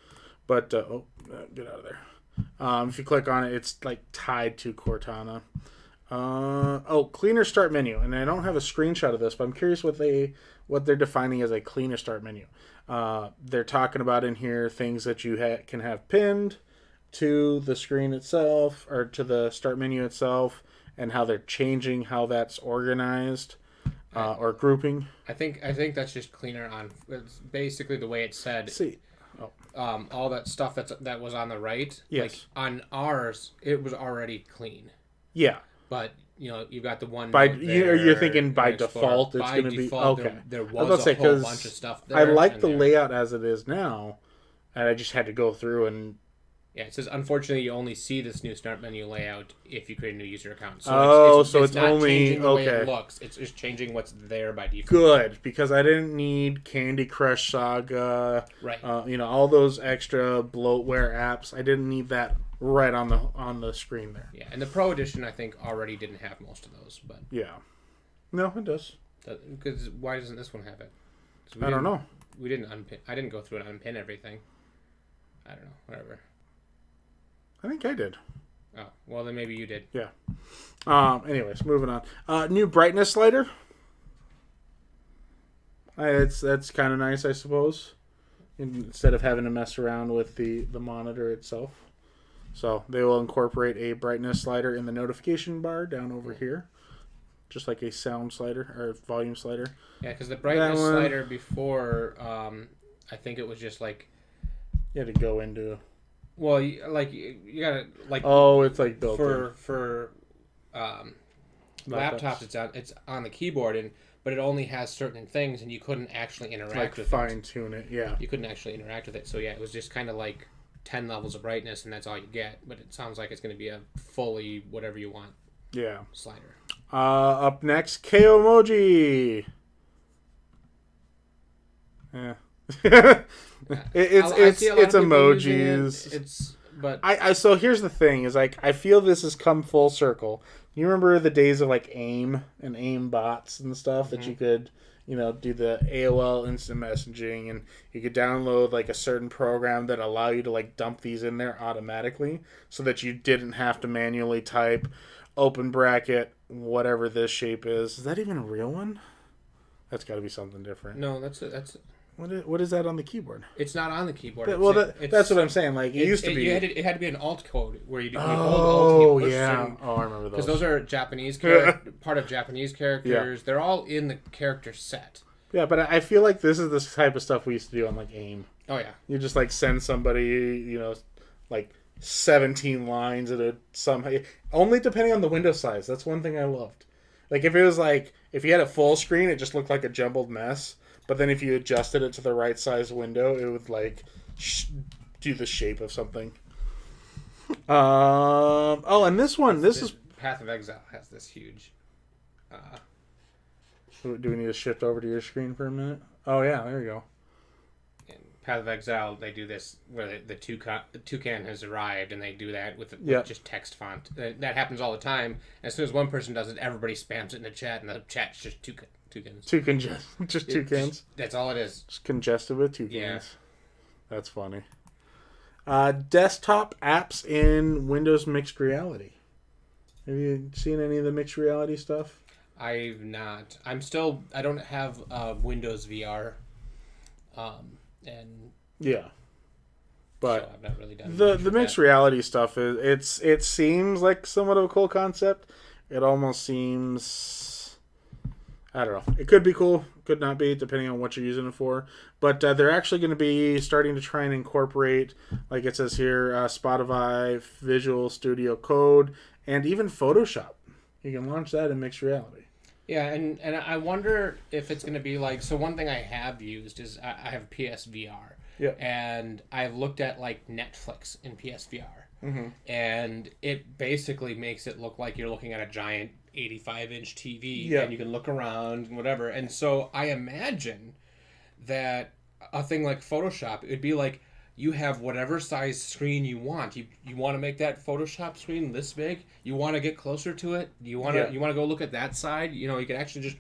But, get out of there. If you click on it, it's like tied to Cortana. Cleaner start menu. And I don't have a screenshot of this, but I'm curious what they're defining as a cleaner start menu. They're talking about in here things that you can have pinned to the screen itself or to the start menu itself, and how they're changing how that's organized or grouping. I think that's just cleaner on. It's basically the way it's said. See. All that stuff that was on the right. Yes. Like on ours, it was already clean. Yeah. But you've got the one. You're thinking by default it's going to be okay. There was a whole bunch of stuff there. I like the layout as it is now, and I just had to go through and. Yeah, it says unfortunately you only see this new start menu layout if you create a new user account. So it's not only changing the way it looks. It's just changing what's there by default. Good, because I didn't need Candy Crush Saga, right? All those extra bloatware apps. I didn't need that right on the screen there. Yeah, and the Pro Edition I think already didn't have most of those, but yeah, no, it does. Because why doesn't this one have it? I don't know. We didn't unpin. I didn't go through and unpin everything. I don't know. Whatever. I think I did. Oh, well then maybe you did. Yeah. Anyways, moving on. New brightness slider. That's kind of nice, I suppose. Instead of having to mess around with the monitor itself. So they will incorporate a brightness slider in the notification bar down over here. Just like a sound slider or volume slider. Yeah, because the brightness slider before, I think it was just like... You had to go into... Well, you gotta like. Oh, it's like built for laptops. It's on the keyboard, but it only has certain things, and you couldn't actually interact with it. Fine tune it, yeah. You couldn't actually interact with it, so yeah, it was just kind of like 10 levels of brightness, and that's all you get. But it sounds like it's going to be a fully whatever you want. Yeah. Slider. Up next, KO emoji. Yeah. it's emojis. So here's the thing: is like I feel this has come full circle. You remember the days of like AIM and AIM bots and stuff that you could, do the AOL instant messaging, and you could download like a certain program that allow you to like dump these in there automatically, so that you didn't have to manually type open bracket whatever this shape is. Is that even a real one? That's got to be something different. No, that's. What is that on the keyboard? It's not on the keyboard. That's what I'm saying. Like it used to be. It had to be an alt code where you hold alt. Oh yeah. I remember those. Because those are Japanese part of Japanese characters. Yeah. They're all in the character set. Yeah, but I feel like this is the type of stuff we used to do on like AIM. Oh yeah. You just like send somebody, like 17 lines at only depending on the window size. That's one thing I loved. Like if you had a full screen, it just looked like a jumbled mess. But then if you adjusted it to the right size window, it would like do the shape of something. And this is Path of Exile has this huge. Do we need to shift over to your screen for a minute? Oh yeah, there you go. In Path of Exile, they do this where the toucan has arrived, and they do that with just text font. That happens all the time. As soon as one person does it, everybody spams it in the chat, and the chat's just toucans. Just toucans. That's all it is. Just congested with toucans. Yeah. That's funny. Desktop apps in Windows Mixed Reality. Have you seen any of the mixed reality stuff? I've not. I don't have Windows VR. And yeah. But so I've not really done the mixed reality stuff it seems like somewhat of a cool concept. It almost seems, I don't know. It could be cool, could not be, depending on what you're using it for. But they're actually going to be starting to try and incorporate, like it says here, Spotify, Visual Studio Code, and even Photoshop. You can launch that in mixed reality. Yeah, and I wonder if it's going to be like... So one thing I have used is I have PSVR. Yeah. And I've looked at like Netflix in PSVR. Mm-hmm. And it basically makes it look like you're looking at a giant 85-inch TV. Yeah. And you can look around and whatever. And so I imagine that a thing like Photoshop, it would be like you have whatever size screen you want. You want to make that Photoshop screen this big? You want to get closer to it? You want to go look at that side? You can actually just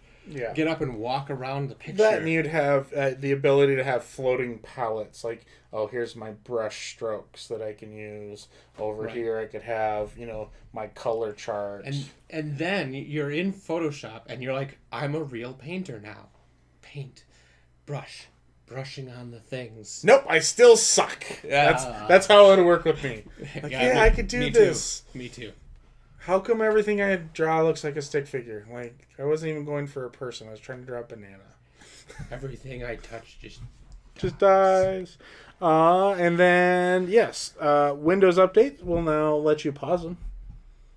get up and walk around the picture. That, and you'd have the ability to have floating palettes, like, oh, here's my brush strokes that I can use. Over here I could have, my color chart. And then you're in Photoshop and you're like, I'm a real painter now. Paint. Brushing on the things. Nope, I still suck. That's how it would work with me. Like, I could do this. Me too. How come everything I draw looks like a stick figure? Like, I wasn't even going for a person. I was trying to draw a banana. Everything I touch just dies. And then, yes, Windows updates will now let you pause them.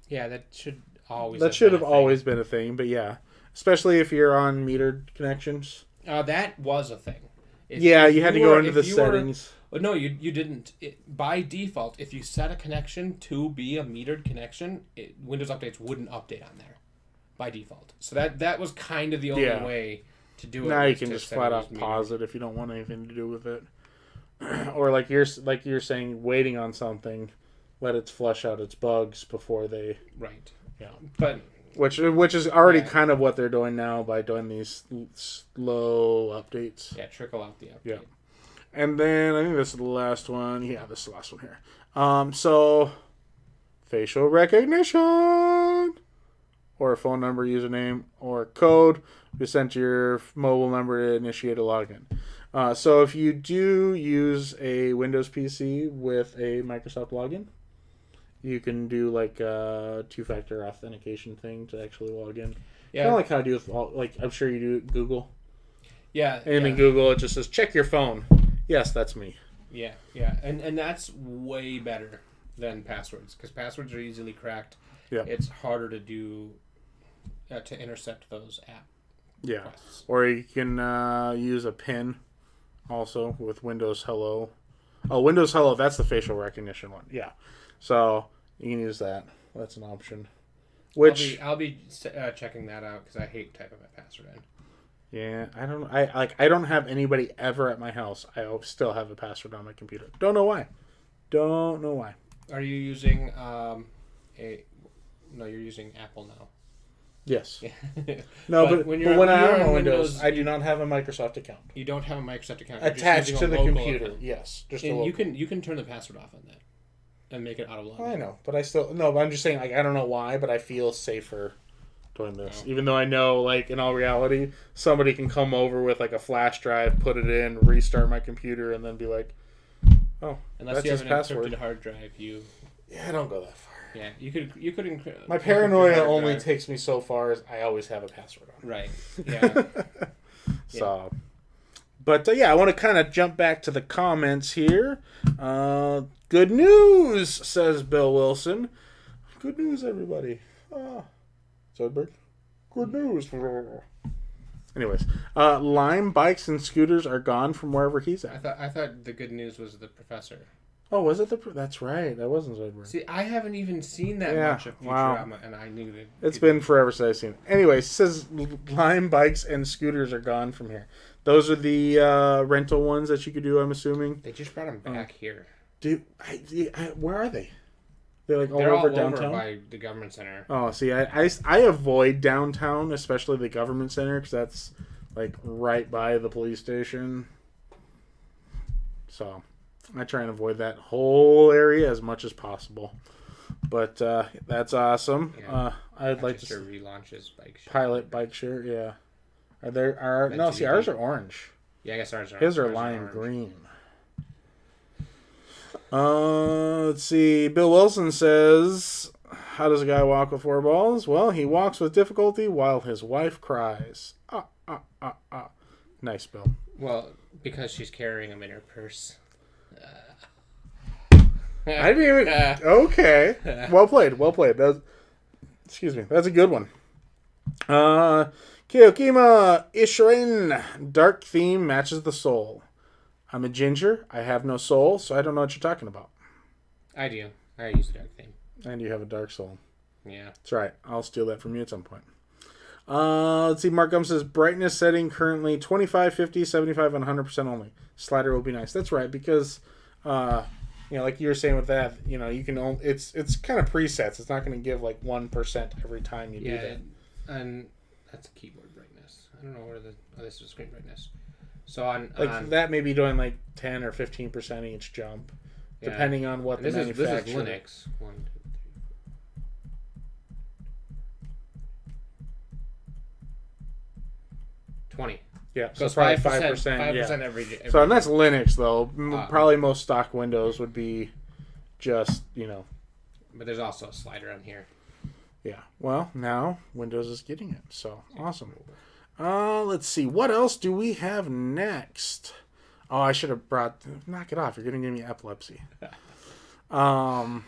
Yeah, that should have always been a thing, but yeah. Especially if you're on metered connections. That was a thing. You had to go into the settings. No, you didn't. By default, if you set a connection to be a metered connection, Windows updates wouldn't update on there by default. So that was kind of the only way to do it. Now you can just flat out pause it if you don't want anything to do with it. Or like you're saying, waiting on something, let it flush out its bugs before they... Right. Yeah. But... Which is already kind of what they're doing now by doing these slow updates. Yeah, trickle out the update. Yeah. And then I think this is the last one. Yeah, this is the last one here. So facial recognition or a phone number, username, or code be sent to your mobile number to initiate a login. So if you do use a Windows PC with a Microsoft login, you can do like a two-factor authentication thing to actually log in. Yeah. Kind of like how I do with I'm sure you do Google. Yeah. And in Google, it just says, check your phone. Yes, that's me. Yeah. And that's way better than passwords, because passwords are easily cracked. Yeah. It's harder to do, to intercept those app requests. Or you can use a PIN also with Windows Hello. Oh, Windows Hello, that's the facial recognition one. Yeah. So you can use that. That's an option. Which I'll be checking that out because I hate typing my password in. Yeah, I don't have anybody ever at my house. I still have a password on my computer. Don't know why. Are you using No, you're using Apple now. Yes. No, but when I'm on Windows, I do not have a Microsoft account. You don't have a Microsoft account attached to the computer. Account. Yes, just and you can turn the password off on that and make it auto login. I know, but but I'm just saying, like, I don't know why, but I feel safer doing this, even though I know, like, in all reality, somebody can come over with like a flash drive, put it in, restart my computer, and then be like, "Oh, unless that's you have his an password." Encrypted hard drive, Yeah, I don't go that far. Yeah, you could encrypt. My paranoia only takes me so far as I always have a password on. Right. Yeah. So, but I want to kind of jump back to the comments here. Good news, says Bill Wilson. Good news, everybody. Zoidberg. Good news. Anyways, Lime bikes and scooters are gone from wherever he's at. I thought the good news was the professor. Oh, was it that's right. That wasn't Zoidberg. See, I haven't even seen that much of Futurama, and I knew that. It's been forever since I've seen it. Anyways, it says Lime bikes and scooters are gone from here. Those are the rental ones that you could do, I'm assuming. They just brought them back here. Dude, where are they? They're all over downtown? Over by the government center. Oh, see, I avoid downtown, especially the government center, because that's like right by the police station. So I try and avoid that whole area as much as possible. But that's awesome. Yeah. I'd like to relaunches bike share. Pilot bike share. Yeah. Ours are orange. Yeah, I guess ours are. His are lime green. Let's see. Bill Wilson says, "How does a guy walk with 4 balls? Well, he walks with difficulty while his wife cries." Nice, Bill. Well, because she's carrying him in her purse. I didn't even. Okay. Well played. Excuse me. That's a good one. Kyokima Ishirin. Dark theme matches the soul. I'm a ginger. I have no soul, so I don't know what you're talking about. I do. I use the dark theme. And you have a dark soul. Yeah. That's right. I'll steal that from you at some point. Let's see. Mark Gum says, brightness setting currently 25, 50, 75, and 100% only. Slider will be nice. That's right, because Like you were saying with that, you can only, it's kind of presets. It's not going to give like 1% every time you do that. And that's keyboard brightness. I don't know where this is screen brightness. So on that may be doing like 10 or 15% each jump, depending on what the manufacturer. This is Linux. 1, 2, 3, 20. Yeah, so probably 5%. 5% every. So and that's Linux though. Probably most stock Windows would be just But there's also a slider on here. Yeah. Well, now Windows is getting it. So awesome. Let's see. What else do we have next? Oh, I should have brought. Knock it off! You're gonna give me epilepsy. I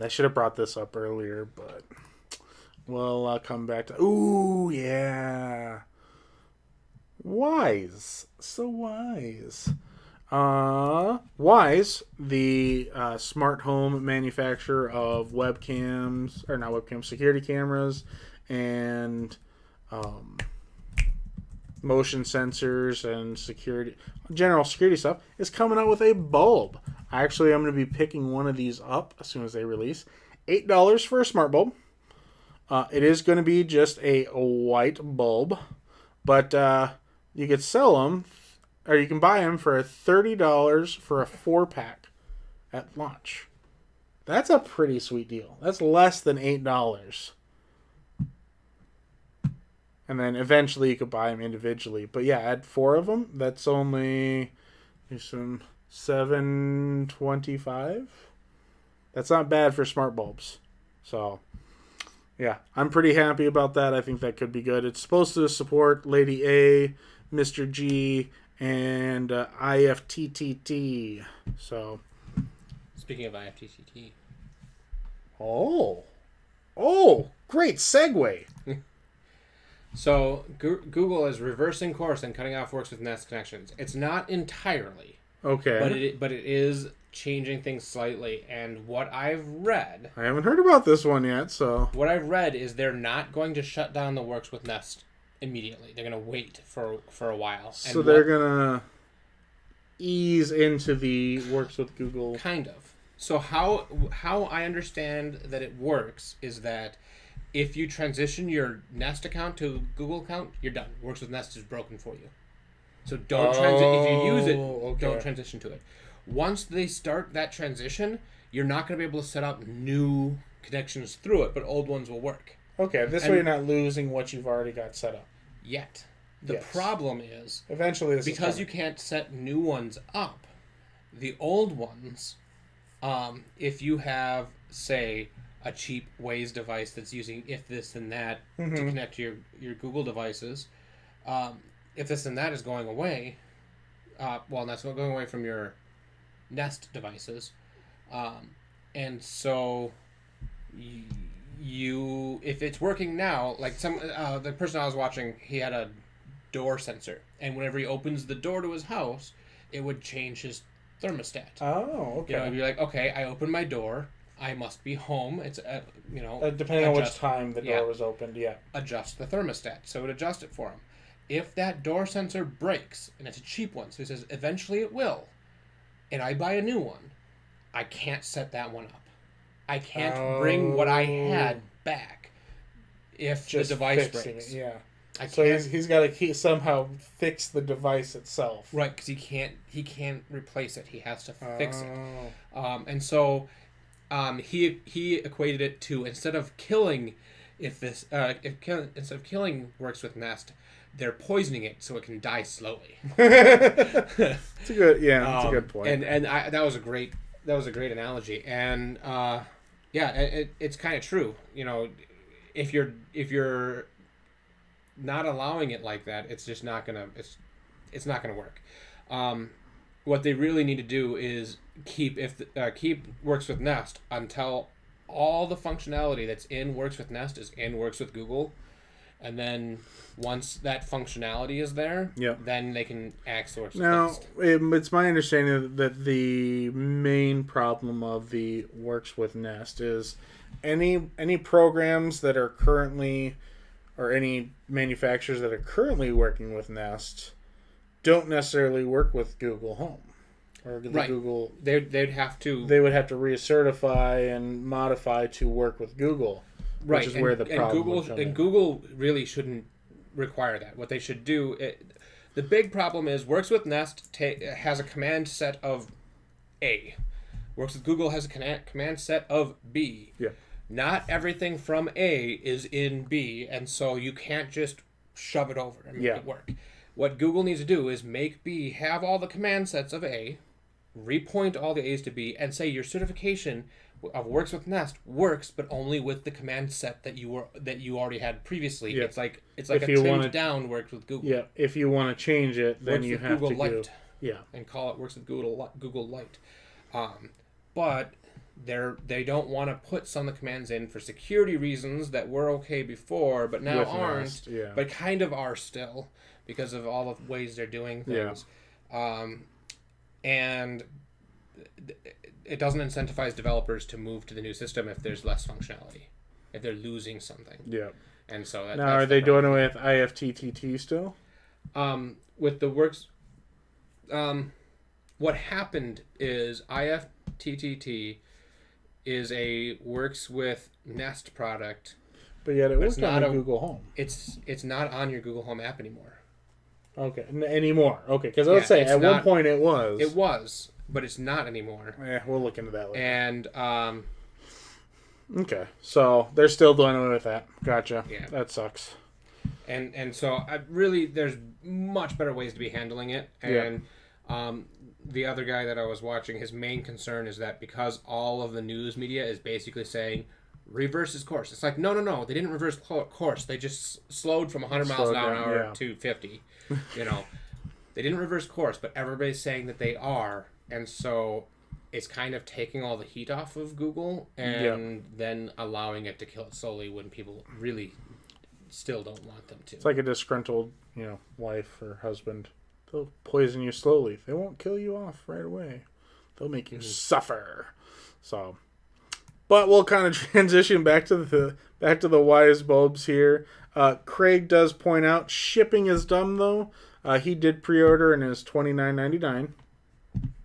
should have brought this up earlier, but we'll come back to. Ooh, yeah. Wise. So wise. Wise, the smart home manufacturer of webcams, or not webcams, security cameras, and motion sensors and general security stuff, is coming out with a bulb. Actually, I'm going to be picking one of these up as soon as they release. $8 for a smart bulb. It is going to be just a white bulb, but you could sell them, or you can buy them for $30 for a 4-pack at launch. That's a pretty sweet deal. That's less than $8. And then eventually you could buy them individually. But yeah, add 4 of them. That's only some $7.25. That's not bad for smart bulbs. So yeah, I'm pretty happy about that. I think that could be good. It's supposed to support Lady A, Mr. G, and IFTTT. So, speaking of IFTTT. Oh, great segue. So, Google is reversing course and cutting off Works with Nest connections. It's not entirely. Okay. But it is changing things slightly. And what I've read... I haven't heard about this one yet, so... What I've read is they're not going to shut down the Works with Nest immediately. They're going to wait for a while. So they're going to ease into the Works with Google... Kind of. So how I understand that it works is that if you transition your Nest account to a Google account, you're done. Works with Nest is broken for you. So don't if you use it, don't transition to it. Once they start that transition, you're not going to be able to set up new connections through it, but old ones will work. Okay, way you're not losing what you've already got set up. Yet. The problem is, eventually because you can't set new ones up, the old ones, if you have, say, a cheap Waze device that's using if this and that to connect to your Google devices, if this and that is going away, that's not going away from your Nest devices, and so you if it's working now, like the person I was watching, he had a door sensor, and whenever he opens the door to his house, it would change his thermostat. Oh, okay. It'd be like, okay, I opened my door, I must be home. It's depending on which time the door was opened, adjust the thermostat, so it would adjust it for him. If that door sensor breaks, and it's a cheap one, so he says eventually it will, and I buy a new one, I can't set that one up. I can't bring what I had back if the device breaks. Yeah. He's got to somehow fix the device itself. Right, because he can't replace it. He has to fix it. And so he equated it to, instead of killing Works with Nest, they're poisoning it so it can die slowly. It's a good point. And that was a great analogy. And it's kind of true. If you're not allowing it like that, it's just not gonna it's not gonna work. What they really need to do is keep Works with Nest until all the functionality that's in Works with Nest is in Works with Google, and then once that functionality is there, then they can outsource. Now, it's my understanding that the main problem of the Works with Nest is any programs that are currently, or any manufacturers that are currently working with Nest, don't necessarily work with Google Home. or the right. Google. They'd have to. They would have to recertify and modify to work with Google, right? Which is where the problem would come in. Google really shouldn't require that. What they should do. The big problem is Works with Nest has a command set of A. Works with Google has a command set of B. Yeah. Not everything from A is in B, and so you can't just shove it over and make it work. What Google needs to do is make B have all the command sets of A, repoint all the A's to B, and say your certification of Works with Nest works, but only with the command set that you already had previously. Yeah. It's like a trimmed down Works with Google. Yeah. If you want to change it, then Works you with have Google to Lite. Yeah. And call it Works with Google Lite. But they don't want to put some of the commands in for security reasons that were okay before, but now aren't. But kind of are still because of all the ways they're doing things. And it doesn't incentivize developers to move to the new system if there's less functionality, if they're losing something. Yeah. And so now, are they doing it with IFTTT still? With the Works, what happened is IFTTT is a Works with Nest product, but yet it was not on Google Home. It's not on your Google Home app anymore. Okay, anymore. Okay, because I would say at one point it was. It was, but it's not anymore. We'll look into that later. And okay, so they're still doing away with that. Gotcha. Yeah, that sucks. And so really, there's much better ways to be handling it. And the other guy that I was watching, his main concern is that because all of the news media is basically saying reverse his course. It's like, no, they didn't reverse course. They just slowed from 100 miles an hour to 50. They didn't reverse course, but everybody's saying that they are. And so it's kind of taking all the heat off of Google and then allowing it to kill it slowly when people really still don't want them to. It's like a disgruntled, wife or husband. They'll poison you slowly. They won't kill you off right away. They'll make you suffer. So, but we'll kind of transition back to the wise bulbs here. Craig does point out shipping is dumb though. He did pre-order and is $29.99.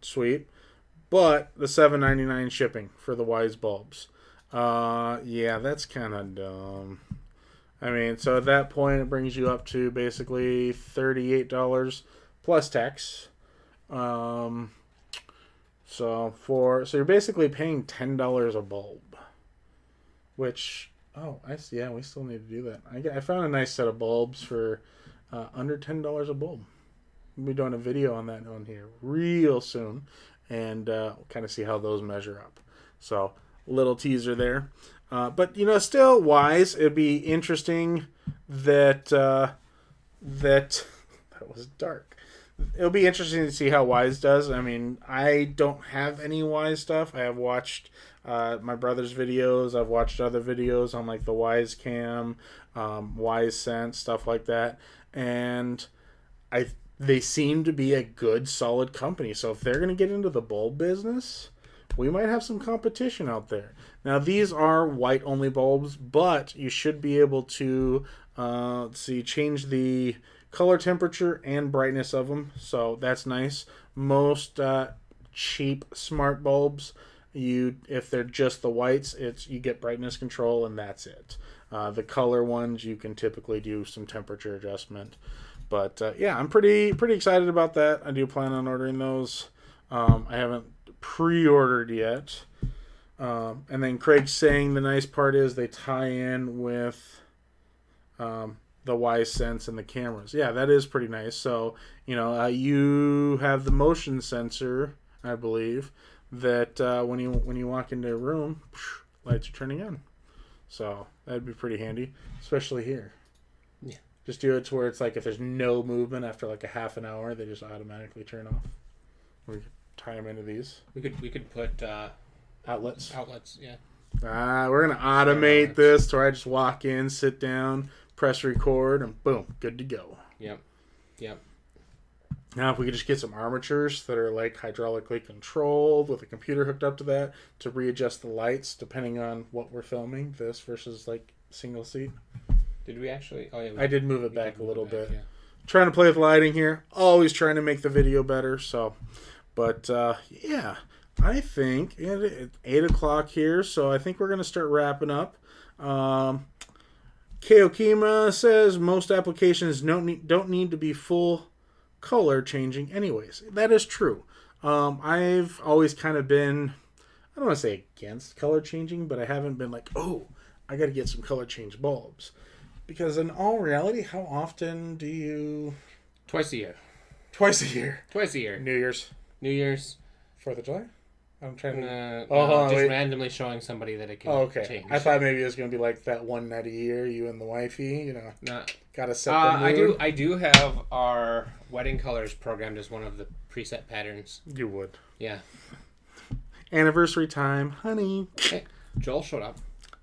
Sweet, but the $7.99 shipping for the wise bulbs. That's kind of dumb. I mean, so at that point it brings you up to basically $38. Plus tax. So you're basically paying $10 a bulb. Which, I see. Yeah, we still need to do that. I found a nice set of bulbs for under $10 a bulb. We'll be doing a video on that on here real soon. And we'll kind of see how those measure up. So, little teaser there. But, still wise. It'd be interesting that that was dark. It'll be interesting to see how Wise does. I mean, I don't have any Wise stuff. I have watched my brother's videos. I've watched other videos on like the Wise Cam, Wise Sense, stuff like that. And they seem to be a good, solid company. So if they're going to get into the bulb business, we might have some competition out there. Now, these are white-only bulbs, but you should be able to change the color temperature and brightness of them, so that's nice. Most cheap smart bulbs, if they're just the whites, you get brightness control and that's it. The color ones, you can typically do some temperature adjustment. But I'm pretty excited about that. I do plan on ordering those. I haven't pre-ordered yet. And then Craig's saying the nice part is they tie in with the Wise Sense and the cameras. Yeah, that is pretty nice. So, you have the motion sensor, I believe, that when you walk into a room, lights are turning on. So that'd be pretty handy, especially here. Yeah. Just do it to where it's like if there's no movement after like a half an hour, they just automatically turn off. We could tie them into these. We could put outlets. Outlets, yeah. We're gonna automate this to where I just walk in, sit down, press record, and boom, good to go. Yep. Now, if we could just get some armatures that are like hydraulically controlled with a computer hooked up to that to readjust the lights depending on what we're filming, this versus like single seat. Did we actually? Oh yeah. I did move it back a little bit. Yeah. Trying to play with lighting here. Always trying to make the video better. So, But, yeah, I think it's 8 o'clock here, so I think we're going to start wrapping up. Keokima says most applications don't need to be full color changing anyways. That is true. I've always kind of been, I don't want to say against color changing, but I haven't been like, oh, I got to get some color change bulbs. Because in all reality, how often do you... Twice a year. Twice a year? Twice a year. New Year's. 4th of July? I'm trying to... just randomly showing somebody that it can change. I thought maybe it was going to be like that one night a year, you and the wifey, you know. No. Got to set the mood. I do have our wedding colors programmed as one of the preset patterns. You would. Yeah. Anniversary time, honey. Hey, Joel showed up.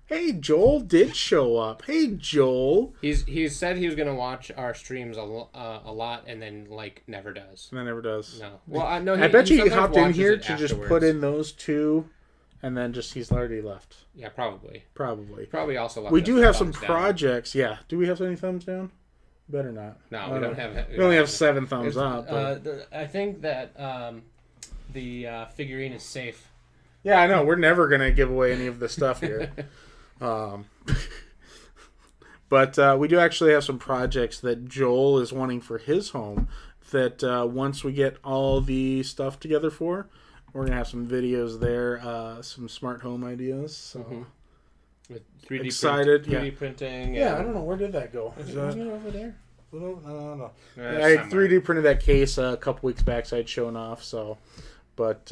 Hey, Joel did show up. Hey, Joel. He said he was going to watch our streams a lot and then, never does. And then never does. No. Well, I bet you he hopped in here to just put in those two, and then he's already left. Yeah, probably. Probably also left. We do have some projects. Down. Yeah. Do we have any thumbs down? Better not. No, we don't have... We only have 7 thumbs up. I think that the figurine is safe. Yeah, I know. We're never going to give away any of the stuff here. But we do actually have some projects that Joel is wanting for his home that once we get all the stuff together for, we're going to have some videos there, some smart home ideas. So with 3D excited. 3D printing. Yeah, I don't know. Where did that go? Wasn't it over there? I don't know. I 3D printed that case a couple weeks back, so I'd shown off. So, but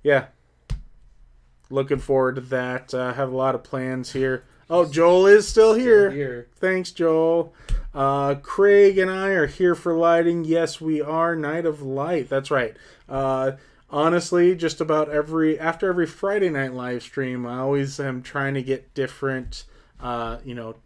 yeah. Looking forward to that. Have a lot of plans here. Oh, Joel is still here. Thanks, Joel. Craig and I are here for lighting. Yes, we are. Night of Light. That's right. Honestly, just about after every Friday night live stream, I always am trying to get different,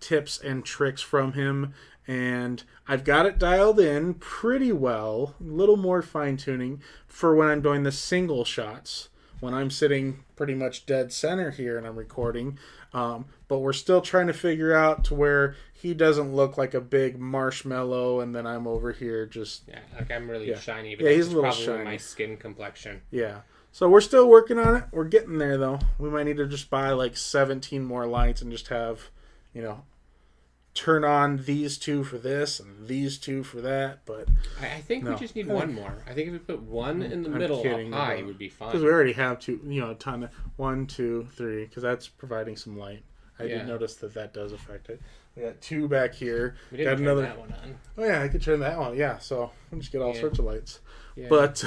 tips and tricks from him. And I've got it dialed in pretty well. A little more fine tuning for when I'm doing the single shots. When I'm sitting pretty much dead center here and I'm recording. But we're still trying to figure out to where he doesn't look like a big marshmallow and then I'm over here just... Yeah, like I'm really shiny. But he's a little shiny. My skin complexion. Yeah. So we're still working on it. We're getting there, though. We might need to just buy 17 more lights and just have, turn on these 2 for this and these 2 for that, but I think we just need one more. I think if we put one in the middle up high, it would be fine. Because we already have 2, a ton of 1, 2, 3, because that's providing some light. I did notice that does affect it. We got 2 back here. We didn't turn that one on. Oh yeah, I could turn that one. Yeah, so we'll just get all sorts of lights. Yeah. But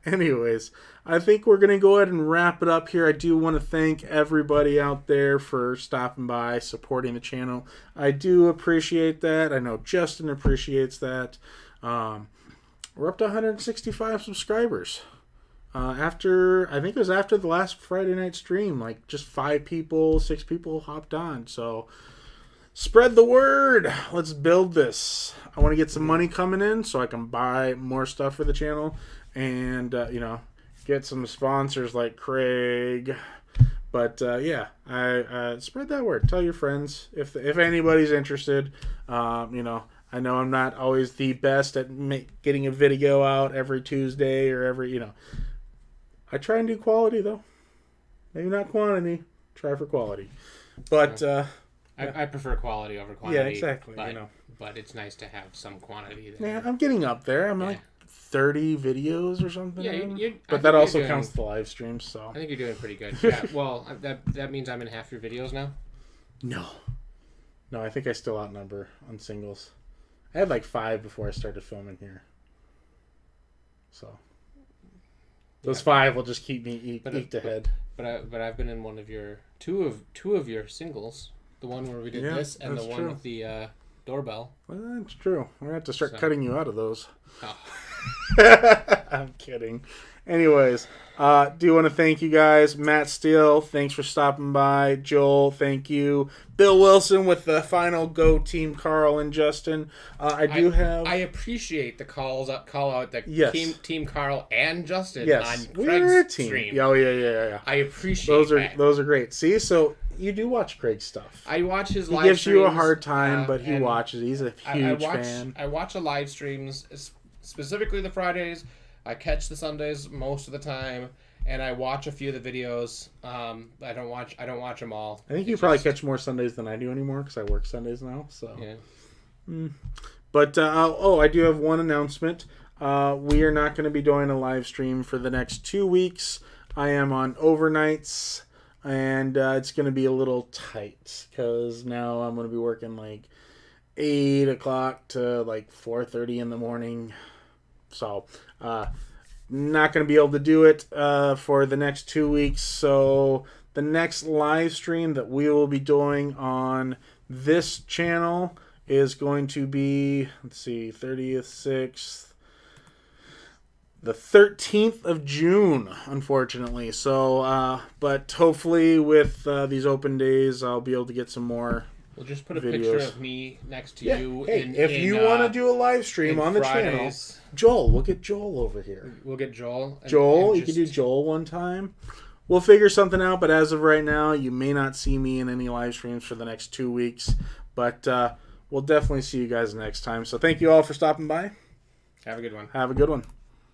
anyways, I think we're going to go ahead and wrap it up here. I do want to thank everybody out there for stopping by, supporting the channel. I do appreciate that. I know Justin appreciates that. We're up to 165 subscribers. I think it was after the last Friday night stream, just 5 people, 6 people hopped on. So spread the word. Let's build this. I want to get some money coming in so I can buy more stuff for the channel and, get some sponsors like Craig. But, I spread that word. Tell your friends if anybody's interested. I know I'm not always the best at getting a video out every Tuesday or every, I try and do quality, though. Maybe not quantity. Try for quality. But, I prefer quality over quantity. Yeah, exactly. But it's nice to have some quantity there. Yeah, I'm getting up there. I'm 30 videos or something. Yeah, but that also counts the live streams. So I think you're doing pretty good. Yeah. Well, that means I'm in half your videos now. No, I think I still outnumber on singles. I had 5 before I started filming here. So those 5 will just keep me eked ahead. But I've been in one of your two of your singles. The one where we did this, and the one with the doorbell. Well, that's true. We're going to have to start cutting you out of those. Oh. I'm kidding. Anyways, do want to thank you guys. Matt Steele, thanks for stopping by. Joel, thank you. Bill Wilson with the final go team, Karl and Justin. I appreciate the call out that team Karl and Justin on Craig's stream. Oh, yeah. I appreciate that. Those are great. See, so you do watch Craig's stuff. I watch his live streams. He gives you a hard time, but he watches. He's a huge fan. I watch the live streams, specifically the Fridays. I catch the Sundays most of the time, and I watch a few of the videos. I don't watch them all. I think you probably catch more Sundays than I do anymore because I work Sundays now. So yeah. But I do have one announcement. We are not going to be doing a live stream for the next 2 weeks. I am on overnights, and it's going to be a little tight because now I'm going to be working like 8 o'clock to like 4:30 in the morning. So, not going to be able to do it for the next 2 weeks. So, the next live stream that we will be doing on this channel is going to be, 30th, 6th, the 13th of June, unfortunately. So, but hopefully with these open days, I'll be able to get some more. We'll just put a videos. picture of me next to you. Hey, if you want to do a live stream on the channel, Joel, we'll get Joel over here. We'll get Joel. You can do Joel one time. We'll figure something out, but as of right now, you may not see me in any live streams for the next 2 weeks. But we'll definitely see you guys next time. So thank you all for stopping by. Have a good one. Have a good one.